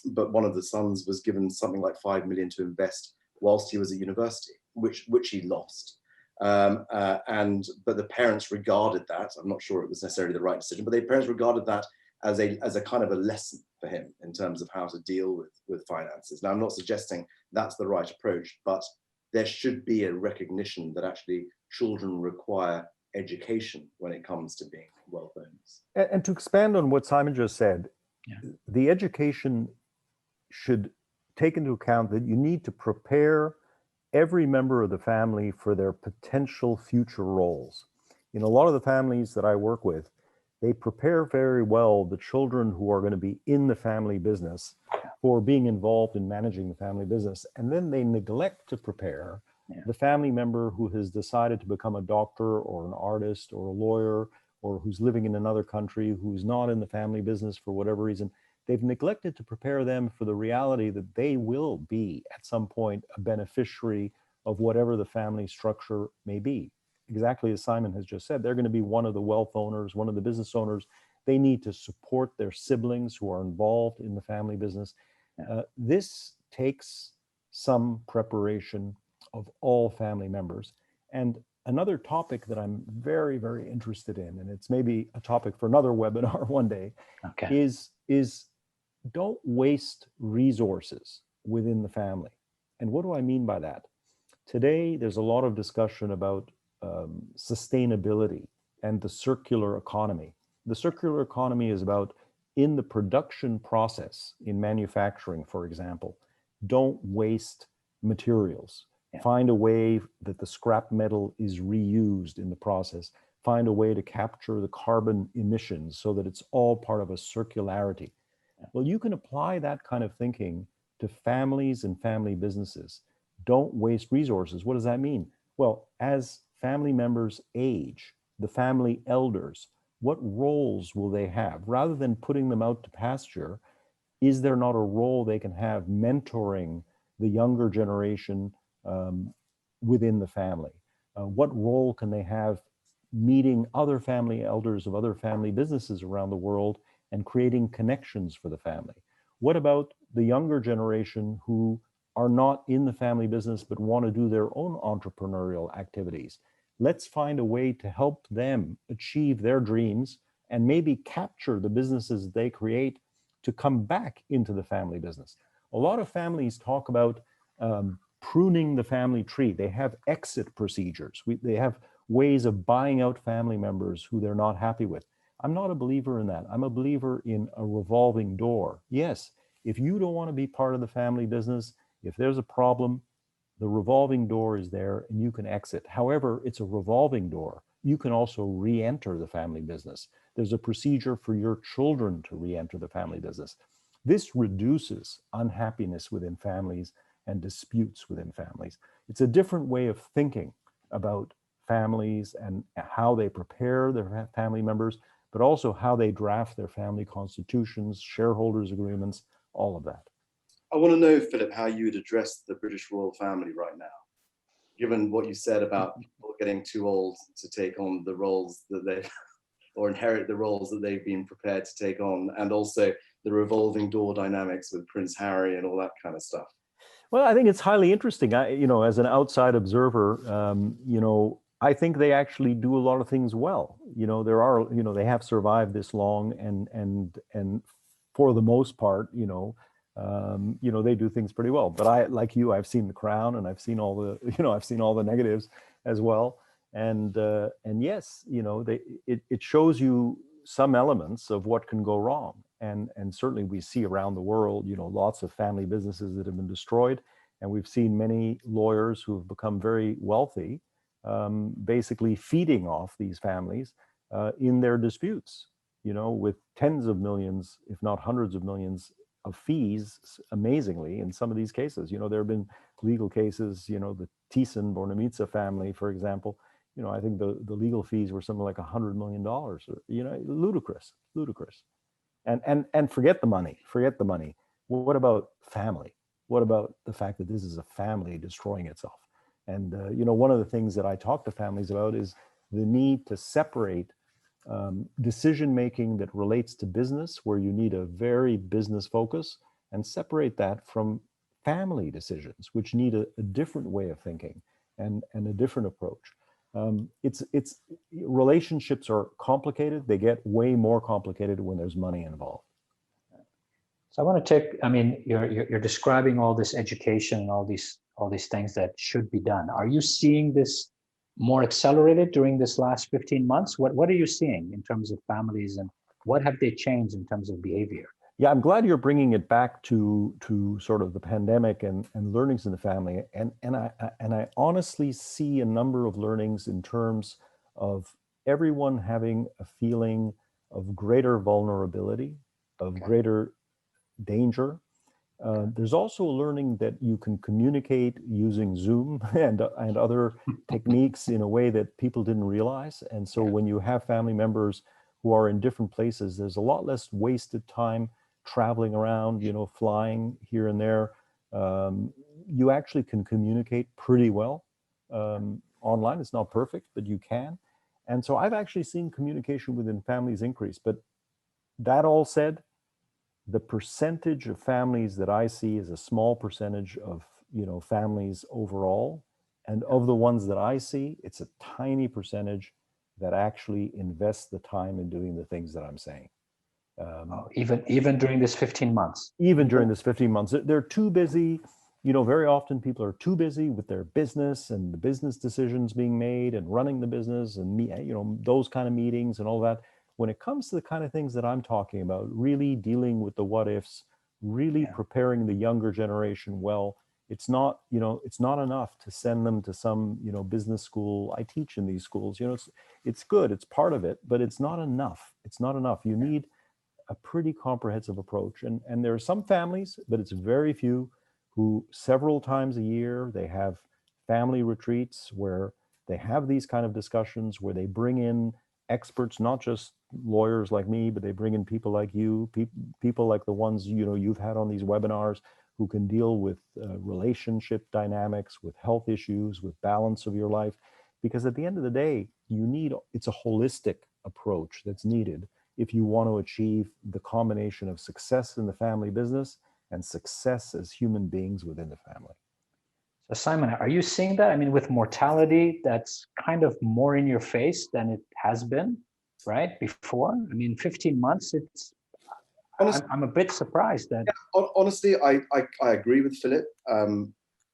S3: But one of the sons was given something like 5 million to invest whilst he was at university, which he lost. But the parents regarded that, I'm not sure it was necessarily the right decision, but the parents regarded that as a kind of a lesson for him in terms of how to deal with finances. Now, I'm not suggesting that's the right approach, but there should be a recognition that actually children require education when it comes to being wealth owners.
S2: And to expand on what Simon just said, the education should take into account that you need to prepare every member of the family for their potential future roles. In a lot of the families that I work with, they prepare very well the children who are going to be in the family business for being involved in managing the family business. And then they neglect to prepare the family member who has decided to become a doctor or an artist or a lawyer, or who's living in another country, who's not in the family business for whatever reason. They've neglected to prepare them for the reality that they will be at some point a beneficiary of whatever the family structure may be. Exactly as Simon has just said, they're going to be one of the wealth owners, one of the business owners. They need to support their siblings who are involved in the family business. This takes some preparation of all family members. And another topic that I'm very, very interested in, and it's maybe a topic for another webinar one day, is don't waste resources within the family. And what do I mean by that? Today, there's a lot of discussion about sustainability and the circular economy. The circular economy is about, in the production process, in manufacturing, for example, don't waste materials. Find a way that the scrap metal is reused in the process. Find a way to capture the carbon emissions so that it's all part of a circularity. Well, you can apply that kind of thinking to families and family businesses. Don't waste resources. What does that mean? Well, as family members age, the family elders, what roles will they have? Rather than putting them out to pasture, is there not a role they can have mentoring the younger generation within the family? What role can they have meeting other family elders of other family businesses around the world and creating connections for the family? What about the younger generation who are not in the family business but want to do their own entrepreneurial activities? Let's find a way to help them achieve their dreams and maybe capture the businesses they create to come back into the family business. A lot of families talk about pruning the family tree. They have exit procedures. They have ways of buying out family members who they're not happy with. I'm not a believer in that. I'm a believer in a revolving door. Yes, if you don't want to be part of the family business, if there's a problem, the revolving door is there and you can exit. However, it's a revolving door. You can also re-enter the family business. There's a procedure for your children to re-enter the family business. This reduces unhappiness within families and disputes within families. It's a different way of thinking about families and how they prepare their family members, but also how they draft their family constitutions, shareholders agreements, all of that.
S3: I want to know, Philip, how you would address the British royal family right now, given what you said about people getting too old to take on the roles that they've, or inherit the roles that they've been prepared to take on, and also the revolving door dynamics with Prince Harry and all that kind of stuff.
S2: Well, I think it's highly interesting. As an outside observer, I think they actually do a lot of things well. There are, they have survived this long, and for the most part, they do things pretty well. But like you, I've seen The Crown, and I've seen all the, I've seen all the negatives as well. And yes, it shows you some elements of what can go wrong. And certainly we see around the world, lots of family businesses that have been destroyed. And we've seen many lawyers who have become very wealthy, basically feeding off these families in their disputes, with tens of millions, if not hundreds of millions of fees, amazingly, in some of these cases. There have been legal cases, the Thyssen-Bornemisza family, for example. I think the legal fees were something like $100 million, ludicrous. And forget the money. What about family? What about the fact that this is a family destroying itself? And, one of the things that I talk to families about is the need to separate decision-making that relates to business, where you need a very business focus, and separate that from family decisions, which need a different way of thinking and a different approach. It's relationships are complicated. They get way more complicated when there's money involved.
S1: So I want to take, you're describing all this education and all these things that should be done. Are you seeing this more accelerated during this last 15 months? What are you seeing in terms of families, and what have they changed in terms of behavior?
S2: Yeah, I'm glad you're bringing it back to sort of the pandemic and learnings in the family. And I honestly see a number of learnings in terms of everyone having a feeling of greater vulnerability, of greater danger. There's also a learning that you can communicate using Zoom and other techniques in a way that people didn't realize. And so when you have family members who are in different places, there's a lot less wasted time traveling around, flying here and there. You actually can communicate pretty well online. It's not perfect, but you can. And so I've actually seen communication within families increase. But that all said, the percentage of families that I see is a small percentage of, families overall. And of the ones that I see, it's a tiny percentage that actually invest the time in doing the things that I'm saying.
S1: Even during this 15 months?
S2: Even during this 15 months, they're too busy. Very often people are too busy with their business and the business decisions being made and running the business and, those kind of meetings and all that. When it comes to the kind of things that I'm talking about, really dealing with the what ifs, really preparing the younger generation well, it's not enough to send them to some, business school. I teach in these schools, it's good, it's part of it, but it's not enough. It's not enough. You need a pretty comprehensive approach. And there are some families, but it's very few, who several times a year, they have family retreats where they have these kind of discussions, where they bring in experts, not just lawyers like me, but they bring in people like you, people like the ones you've had on these webinars, who can deal with relationship dynamics, with health issues, with balance of your life. Because at the end of the day, it's a holistic approach that's needed if you want to achieve the combination of success in the family business and success as human beings within the family.
S1: So Simon, are you seeing that? With mortality, that's kind of more in your face than it has been, right? Before, 15 months, I'm a bit surprised that.
S3: Yeah, honestly, I agree with Philip.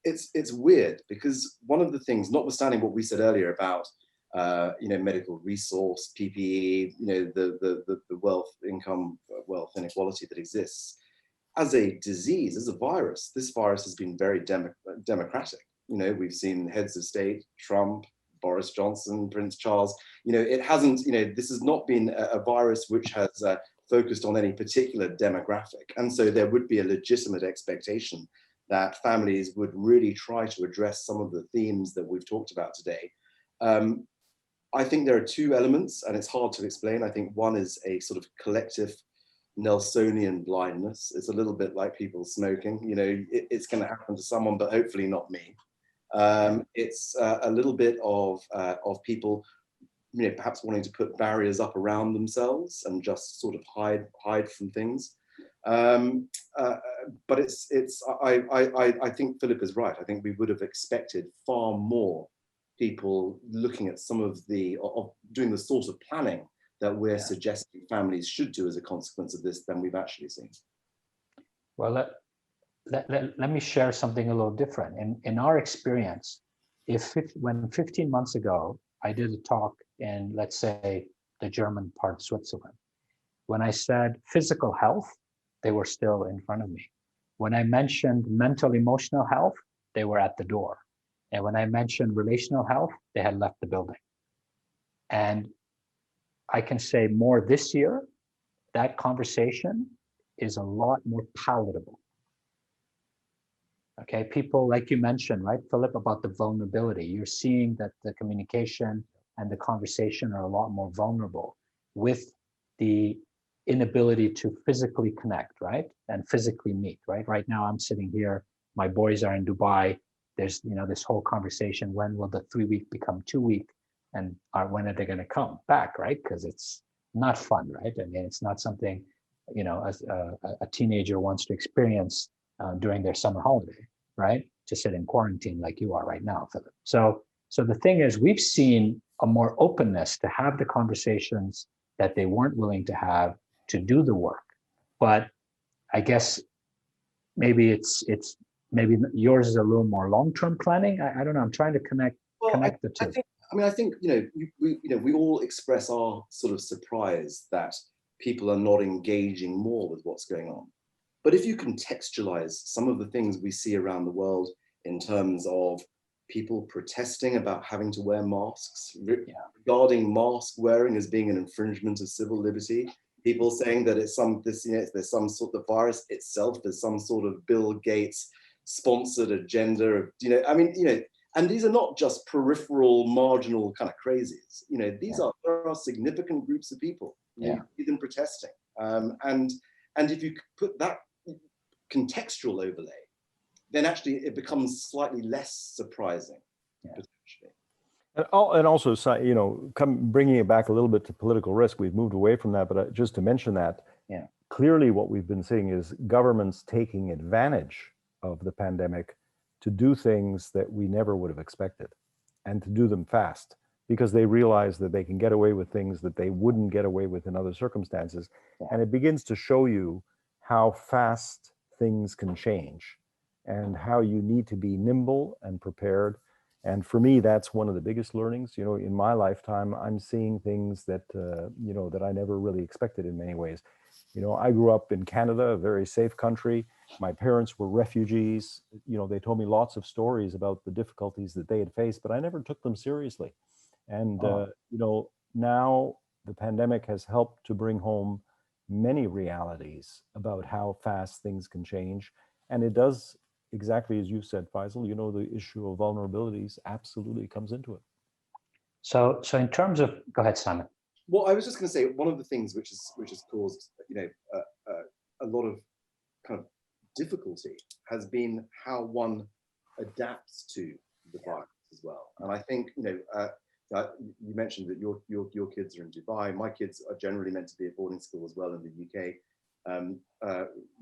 S3: It's weird because one of the things, notwithstanding what we said earlier about, medical resource, PPE, the wealth inequality that exists, as a disease, as a virus, this virus has been very democratic. We've seen heads of state, Trump, Boris Johnson, Prince Charles. It hasn't, this has not been a virus which has focused on any particular demographic. And so there would be a legitimate expectation that families would really try to address some of the themes that we've talked about today. I think there are two elements, and it's hard to explain. I think one is a sort of collective Nelsonian blindness. It's a little bit like people smoking. It's going to happen to someone, but hopefully not me. It's a little bit of people, perhaps wanting to put barriers up around themselves and just sort of hide from things. But I think Philip is right. I think we would have expected far more people looking at some of doing the sort of planning that we're suggesting families should do as a consequence of this than we've actually seen?
S1: Well, let me share something a little different. In our experience, when 15 months ago, I did a talk in, let's say, the German part of Switzerland, when I said physical health, they were still in front of me. When I mentioned mental emotional health, they were at the door. And when I mentioned relational health, they had left the building. And I can say more this year, that conversation is a lot more palatable. Okay, people, like you mentioned, right, Philip, about the vulnerability. You're seeing that the communication and the conversation are a lot more vulnerable with the inability to physically connect, right, and physically meet, right? Right now, I'm sitting here, my boys are in Dubai. There's, this whole conversation, when will the 3-week become 2-week? And when are they going to come back, right? Because it's not fun, right? I mean, it's not something, as a teenager wants to experience during their summer holiday, right? To sit in quarantine like you are right now, Philip. So the thing is, we've seen a more openness to have the conversations that they weren't willing to have, to do the work. But I guess maybe maybe yours is a little more long-term planning. I don't know. I'm trying to connect the two.
S3: I think we all express our sort of surprise that people are not engaging more with what's going on. But if you contextualize some of the things we see around the world in terms of people protesting about having to wear masks, regarding mask wearing as being an infringement of civil liberty, people saying that there's some sort of virus itself, there's some sort of Bill Gates sponsored agenda of, and these are not just peripheral, marginal kind of crazies. There are significant groups of people, you see them protesting. And if you put that contextual overlay, then actually it becomes slightly less surprising, potentially.
S2: And also, bringing it back a little bit to political risk, we've moved away from that, but just to mention that, clearly what we've been seeing is governments taking advantage of the pandemic to do things that we never would have expected, and to do them fast, because they realize that they can get away with things that they wouldn't get away with in other circumstances. And it begins to show you how fast things can change and how you need to be nimble and prepared. And for me, that's one of the biggest learnings. In my lifetime, I'm seeing things that, that I never really expected in many ways. I grew up in Canada, a very safe country. My parents were refugees. They told me lots of stories about the difficulties that they had faced, but I never took them seriously. And, now the pandemic has helped to bring home many realities about how fast things can change. And it does, exactly as you said, Feisal, the issue of vulnerabilities absolutely comes into it.
S1: So in terms of, go ahead, Simon.
S3: Well, I was just going to say, one of the things which has caused, a lot of kind of difficulty has been how one adapts to the virus as well. And I think, you mentioned that your kids are in Dubai. My kids are generally meant to be at boarding school as well in the UK.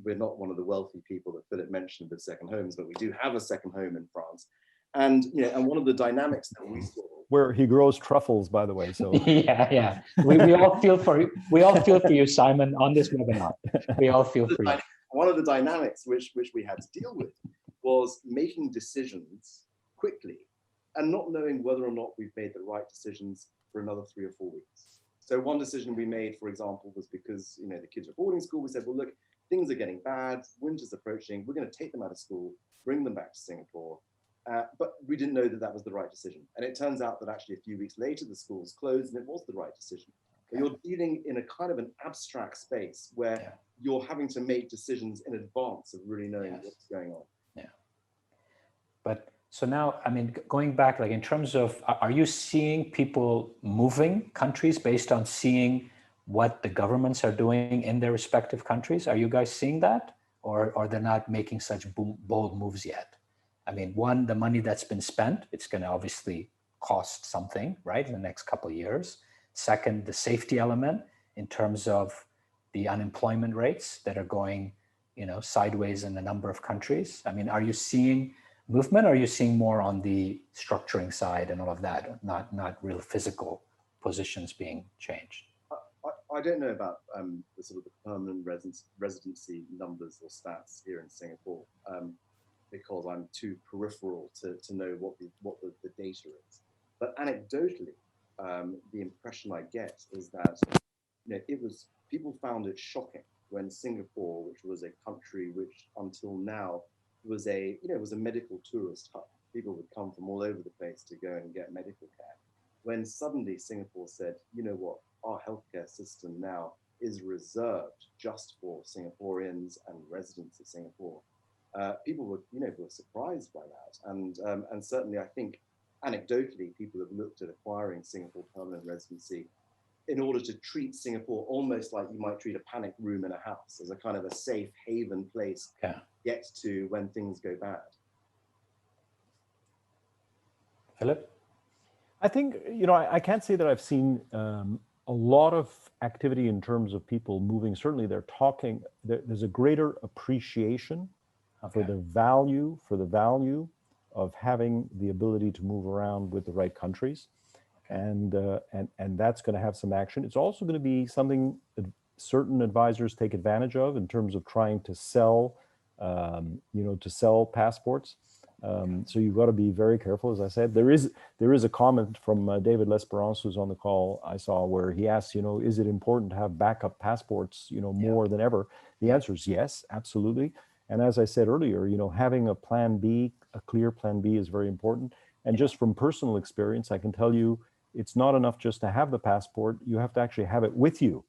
S3: We're not one of the wealthy people that Philip mentioned with second homes, but we do have a second home in France. And and one of the dynamics that we saw,
S2: where he grows truffles, by the way. So
S1: yeah. We all feel for you. We all feel for you, Simon, on this webinar. We all feel for you.
S3: One of the dynamics which we had to deal with was making decisions quickly and not knowing whether or not we've made the right decisions for another 3 or 4 weeks. So one decision we made, for example, was because the kids are boarding school. We said, well, look, things are getting bad. Winter's approaching. We're going to take them out of school, bring them back to Singapore. But we didn't know that that was the right decision. And it turns out that actually a few weeks later, the schools closed and it was the right decision. But you're dealing in a kind of an abstract space where you're having to make decisions in advance of really knowing what's going on.
S1: Yeah. But so now, going back, like in terms of, are you seeing people moving countries based on seeing what the governments are doing in their respective countries? Are you guys seeing that? Or they're not making such bold moves yet? One, the money that's been spent, it's going to obviously cost something, right, in the next couple of years. Second, the safety element in terms of the unemployment rates that are going, sideways in a number of countries. Are you seeing movement, or are you seeing more on the structuring side and all of that, not real physical positions being changed?
S3: I don't know about the sort of the permanent residency numbers or stats here in Singapore, because I'm too peripheral to know what the data is. But anecdotally, the impression I get is that people found it shocking when Singapore, which was a country which until now was a medical tourist hub. People would come from all over the place to go and get medical care. When suddenly Singapore said, you know what, our healthcare system now is reserved just for Singaporeans and residents of Singapore. People were surprised by that, and certainly I think anecdotally people have looked at acquiring Singapore permanent residency in order to treat Singapore almost like you might treat a panic room in a house, as a kind of a safe haven place to get to when things go bad.
S1: Philip?
S2: I think, I can't say that I've seen a lot of activity in terms of people moving. Certainly they're talking, there's a greater appreciation for the value of having the ability to move around with the right countries. And that's going to have some action. It's also going to be something that certain advisors take advantage of in terms of trying to sell, to sell passports. So you've got to be very careful. As I said, there is a comment from David L'Esperance, who's on the call I saw, where he asks, is it important to have backup passports, more than ever? The answer is yes, absolutely. And as I said earlier, having a plan B, a clear plan B, is very important. And just from personal experience, I can tell you, it's not enough just to have the passport. You have to actually have it with you.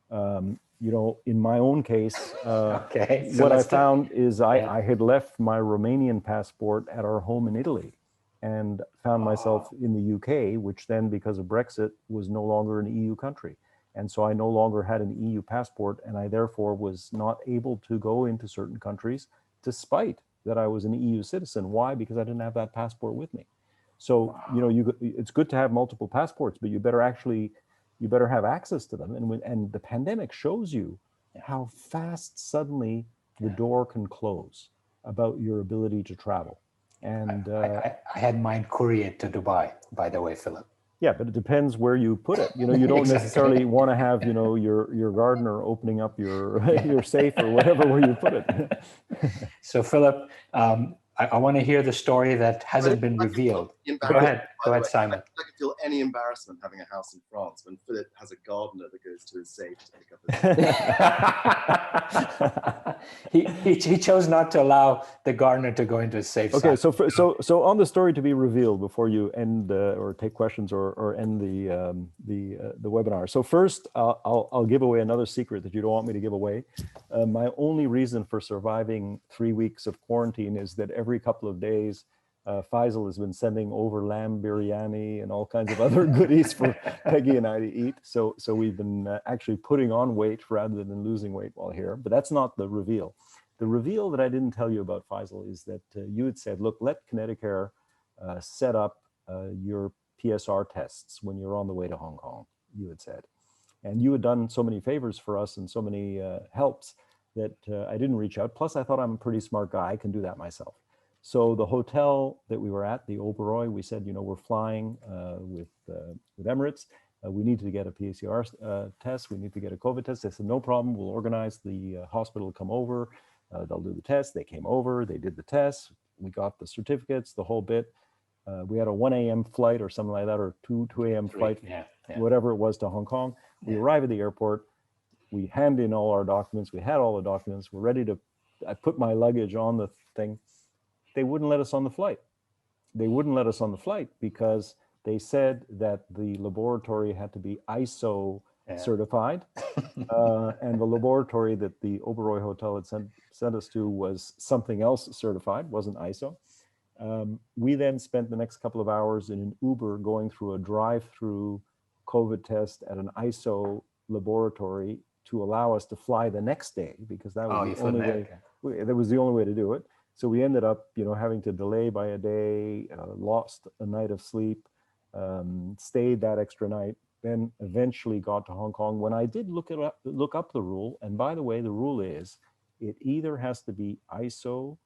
S2: In my own case, what I found is I had left my Romanian passport at our home in Italy and found myself in the UK, which then, because of Brexit, was no longer an EU country. And so I no longer had an EU passport, and I therefore was not able to go into certain countries, despite that I was an EU citizen. Why? Because I didn't have that passport with me. So, it's good to have multiple passports, but you better have access to them. And the pandemic shows you how fast suddenly the door can close about your ability to travel. And
S1: I had mine couriered to Dubai, by the way, Philip.
S2: Yeah, but it depends where you put it. You don't necessarily want to have, your gardener opening up your safe or whatever where you put it.
S1: So Philip, I want to hear the story that hasn't been revealed. Go ahead, Simon.
S3: I can feel any embarrassment having a house in France when Philip has a gardener that goes to his safe to pick up his
S1: he chose not to allow the gardener to go into his safe.
S2: Okay, so on the story to be revealed before you end or take questions or end the webinar. So first, I'll give away another secret that you don't want me to give away. My only reason for surviving 3 weeks of quarantine is that every couple of days, Feisal has been sending over lamb biryani and all kinds of other goodies for Peggy and I to eat. So we've been actually putting on weight rather than losing weight while here. But that's not the reveal. The reveal that I didn't tell you about, Feisal, is that you had said, look, let Connecticut set up your PSR tests when you're on the way to Hong Kong, you had said. And you had done so many favors for us and so many helps that I didn't reach out. Plus, I thought I'm a pretty smart guy. I can do that myself. So the hotel that we were at, the Oberoi, we said, we're flying with Emirates. We need to get a PCR test. We need to get a COVID test. They said, no problem. We'll organize the hospital to come over. They'll do the test. They came over. They did the test. We got the certificates, the whole bit. We had a 1 a.m. flight or something like that, or 2 a.m. flight, whatever it was, to Hong Kong. We arrive at the airport. We hand in all our documents. We had all the documents. We're ready to, I put my luggage on the thing. They wouldn't let us on the flight. They wouldn't let us on the flight because they said that the laboratory had to be ISO certified. And the laboratory that the Oberoi Hotel had sent us to was something else certified, wasn't ISO. We then spent the next couple of hours in an Uber going through a drive-through COVID test at an ISO laboratory to allow us to fly the next day, because that was the only way. That was the only way to do it. So we ended up, having to delay by a day, lost a night of sleep, stayed that extra night, then eventually got to Hong Kong. When I did look up the rule, and by the way, the rule is it either has to be ISO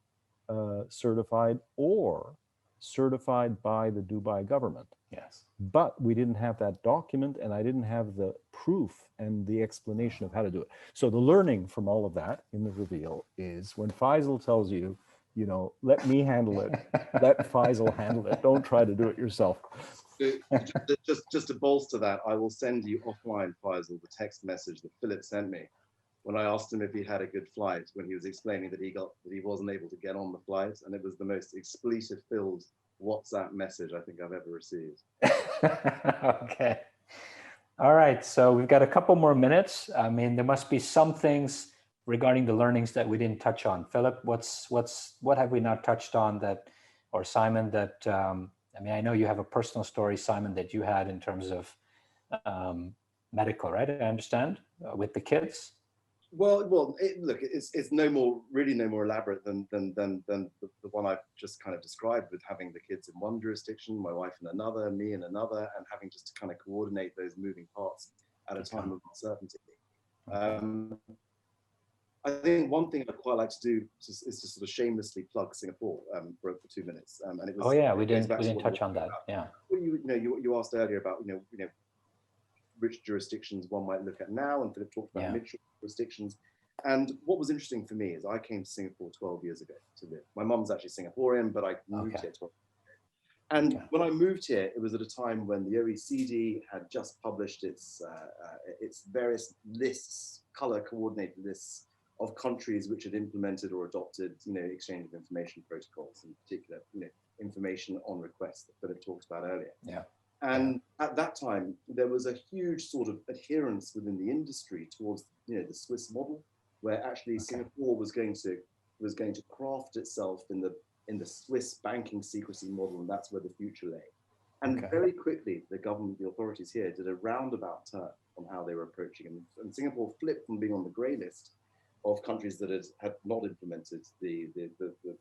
S2: certified or certified by the Dubai government.
S1: Yes.
S2: But we didn't have that document, and I didn't have the proof and the explanation of how to do it. So the learning from all of that in the reveal is when Feisal tells you, you know, let me handle it, let Feisal handle it. Don't try to do it yourself.
S3: Just to bolster that, I will send you offline, Feisal, the text message that Philip sent me when I asked him if he had a good flight, when he was explaining that he wasn't able to get on the flight, and it was the most expletive-filled WhatsApp message I think I've ever received.
S1: Okay. All right. So we've got a couple more minutes. I mean, there must be some things regarding the learnings that we didn't touch on. Philip, what have we not touched on that, or Simon, that, I mean, I know you have a personal story, Simon, that you had in terms of medical, right? I understand, with the kids.
S3: Well, look, it's really no more elaborate than the one I've just kind of described, with having the kids in one jurisdiction, my wife in another, me in another, and having just to kind of coordinate those moving parts at a time of uncertainty. I think one thing I'd quite like to do is to sort of shamelessly plug Singapore for 2 minutes. And it was,
S1: oh yeah, we didn't touch on that.
S3: About.
S1: Yeah.
S3: Well, you asked earlier about which jurisdictions one might look at now, and Philip talked about mid jurisdictions. And what was interesting for me is I came to Singapore 12 years ago to live. My mum's actually Singaporean, but I moved here 12 years ago. And when I moved here, it was at a time when the OECD had just published its various lists, color coordinated lists of countries which had implemented or adopted, exchange of information protocols, in particular, information on request that Philip talked about earlier.
S1: Yeah.
S3: And at that time, there was a huge sort of adherence within the industry towards, the Swiss model, where actually Singapore was going to craft itself in the Swiss banking secrecy model, and that's where the future lay. And very quickly, the government, the authorities here, did a roundabout turn on how they were approaching it. And Singapore flipped from being on the grey list of countries that had not implemented the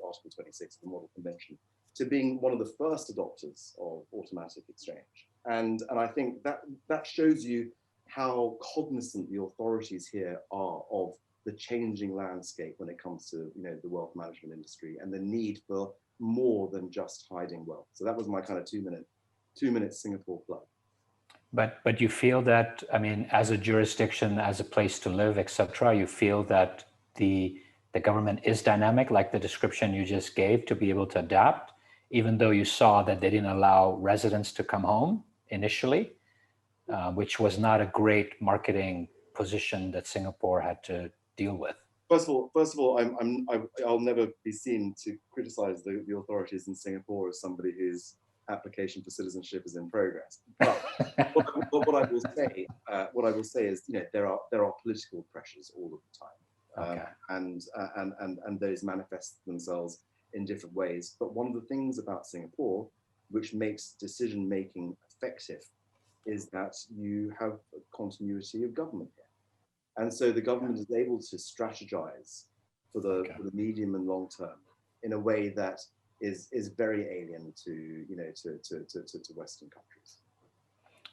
S3: Article 26 of the Model Convention, to being one of the first adopters of automatic exchange. And I think that shows you how cognizant the authorities here are of the changing landscape when it comes to the wealth management industry, and the need for more than just hiding wealth. So that was my kind of 2 minute Singapore plug.
S1: But you feel that, I mean, as a jurisdiction, as a place to live, etc., you feel that the government is dynamic, like the description you just gave, to be able to adapt, even though you saw that they didn't allow residents to come home initially, which was not a great marketing position that Singapore had to deal with.
S3: First of all, I'll never be seen to criticize the authorities in Singapore as somebody whose application for citizenship is in progress. But what I will say is, there are political pressures all of the time, and those manifest themselves in different ways. But one of the things about Singapore, which makes decision making effective, is that you have a continuity of government here. And so the government is able to strategize for the medium and long term in a way that is very alien to Western countries.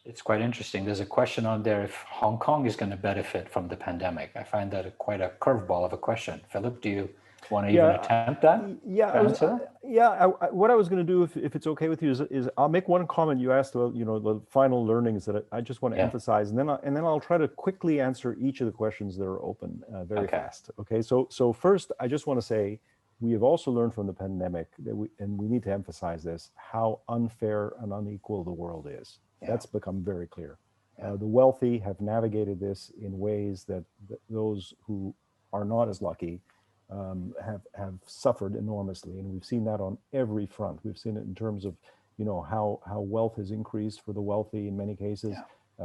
S1: It's quite interesting. There's a question on there if Hong Kong is going to benefit from the pandemic. I find that quite a curveball of a question. Philip, do you want to even attempt that?
S2: What I was going to do, if it's okay with you, is I'll make one comment. You asked about the final learnings that I just want to emphasize, and then I'll try to quickly answer each of the questions that are open very fast. Okay, so first I just want to say we have also learned from the pandemic that we need to emphasize this, how unfair and unequal the world is. That's become very clear. The wealthy have navigated this in ways that those who are not as lucky have suffered enormously, and we've seen that on every front. We've seen it in terms of how wealth has increased for the wealthy in many cases,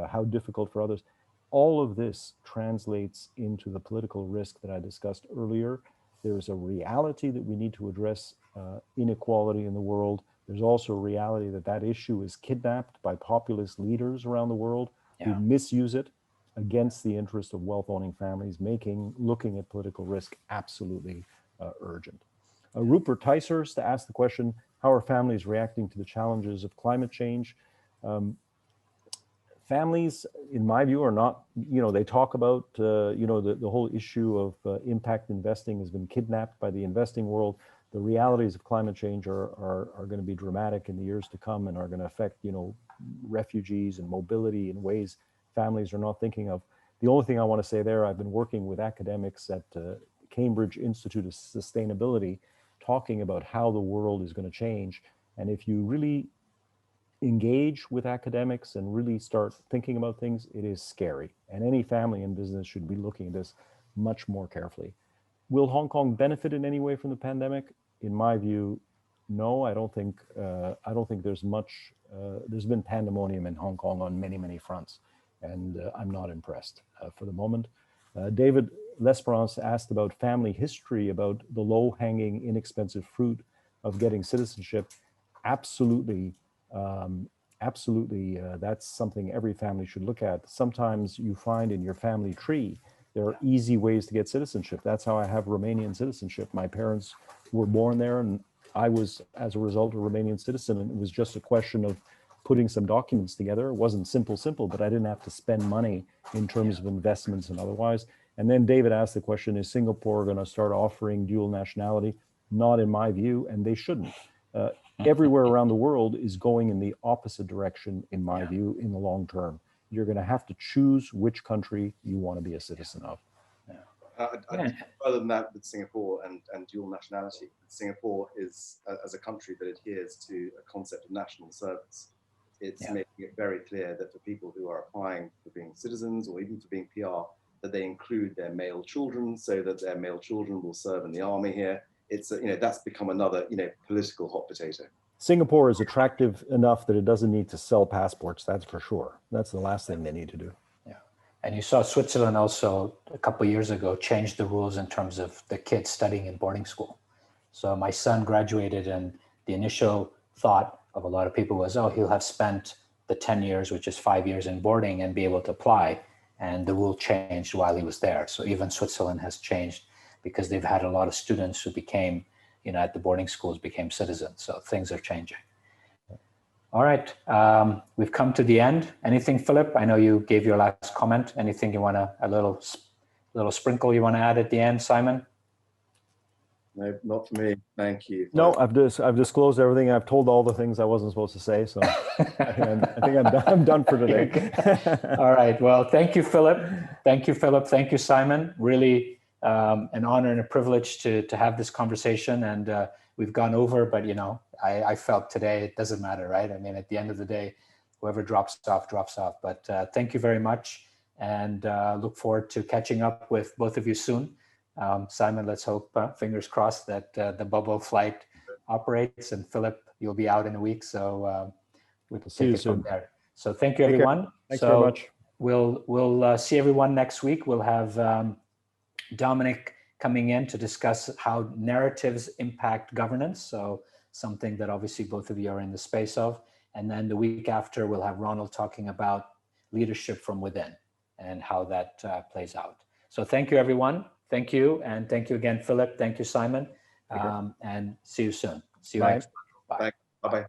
S2: how difficult for others. All of this translates into the political risk that I discussed earlier. There's a reality that we need to address inequality in the world. There's also a reality that issue is kidnapped by populist leaders around the world who misuse it against the interest of wealth-owning families, looking at political risk absolutely urgent. Rupert Ticehurst asked the question, how are families reacting to the challenges of climate change? Families, in my view, are not, they talk about, the whole issue of impact investing has been kidnapped by the investing world. the realities of climate change are going to be dramatic in the years to come, and are going to affect, you know, refugees and mobility in ways families are not thinking of. The only thing I want to say there, I've been working with academics at Cambridge Institute of Sustainability, talking about how the world is going to change. And if you really engage with academics and really start thinking about things, it is scary. And any family and business should be looking at this much more carefully. Will Hong Kong benefit in any way from the pandemic? In my view, no. I don't think there's much. There's been pandemonium in Hong Kong on many fronts, and I'm not impressed for the moment. David L'Esperance asked about family history, about the low-hanging, inexpensive fruit of getting citizenship. Absolutely, that's something every family should look at. Sometimes you find in your family tree there are easy ways to get citizenship. That's how I have Romanian citizenship. My parents were born there, and I was, as a result, a Romanian citizen. And it was just a question of putting some documents together. It wasn't simple, but I didn't have to spend money in terms of investments and otherwise. And then David asked the question, is Singapore going to start offering dual nationality? Not in my view, and they shouldn't. Everywhere around the world is going in the opposite direction, in my view, in the long term. You're going to have to choose which country you want to be a citizen of.
S3: Rather than that, with Singapore and dual nationality, Singapore is, as a country that adheres to a concept of national service, it's making it very clear that for people who are applying for being citizens or even for being PR, that they include their male children, so that their male children will serve in the army here. It's that's become another political hot potato.
S2: Singapore is attractive enough that it doesn't need to sell passports, that's for sure. That's the last thing they need to do.
S1: Yeah, and you saw Switzerland also a couple of years ago changed the rules in terms of the kids studying in boarding school. So my son graduated, and the initial thought of a lot of people was, oh, he'll have spent the 10 years, which is 5 years in boarding, and be able to apply. And the rule changed while he was there. So even Switzerland has changed because they've had a lot of students who became, at the boarding schools became citizens. So things are changing. All right, we've come to the end. Anything, Philip? I know you gave your last comment. Anything you want to, a little sprinkle you want to add at the end, Simon?
S3: No, not for me. Thank you.
S2: No, I've disclosed everything. I've told all the things I wasn't supposed to say. So I think I'm done for today.
S1: All right. Well, thank you, Philip. Thank you, Philip. Thank you, Simon. Really an honor and a privilege to have this conversation. And we've gone over, but I felt today it doesn't matter, right? I mean, at the end of the day, whoever drops off, drops off. But thank you very much, and look forward to catching up with both of you soon. Simon, let's hope, fingers crossed, that the bubble flight operates, and Philip, you'll be out in a week, so we'll take it from there. So thank you, everyone.
S2: Thanks very much.
S1: We'll see everyone next week. We'll have Dominic coming in to discuss how narratives impact governance, so something that obviously both of you are in the space of. And then the week after, we'll have Ronald talking about leadership from within and how that plays out. So thank you, everyone. Thank you. And thank you again, Philip. Thank you, Simon. And see you soon. See you next time. Bye.
S3: Bye-bye.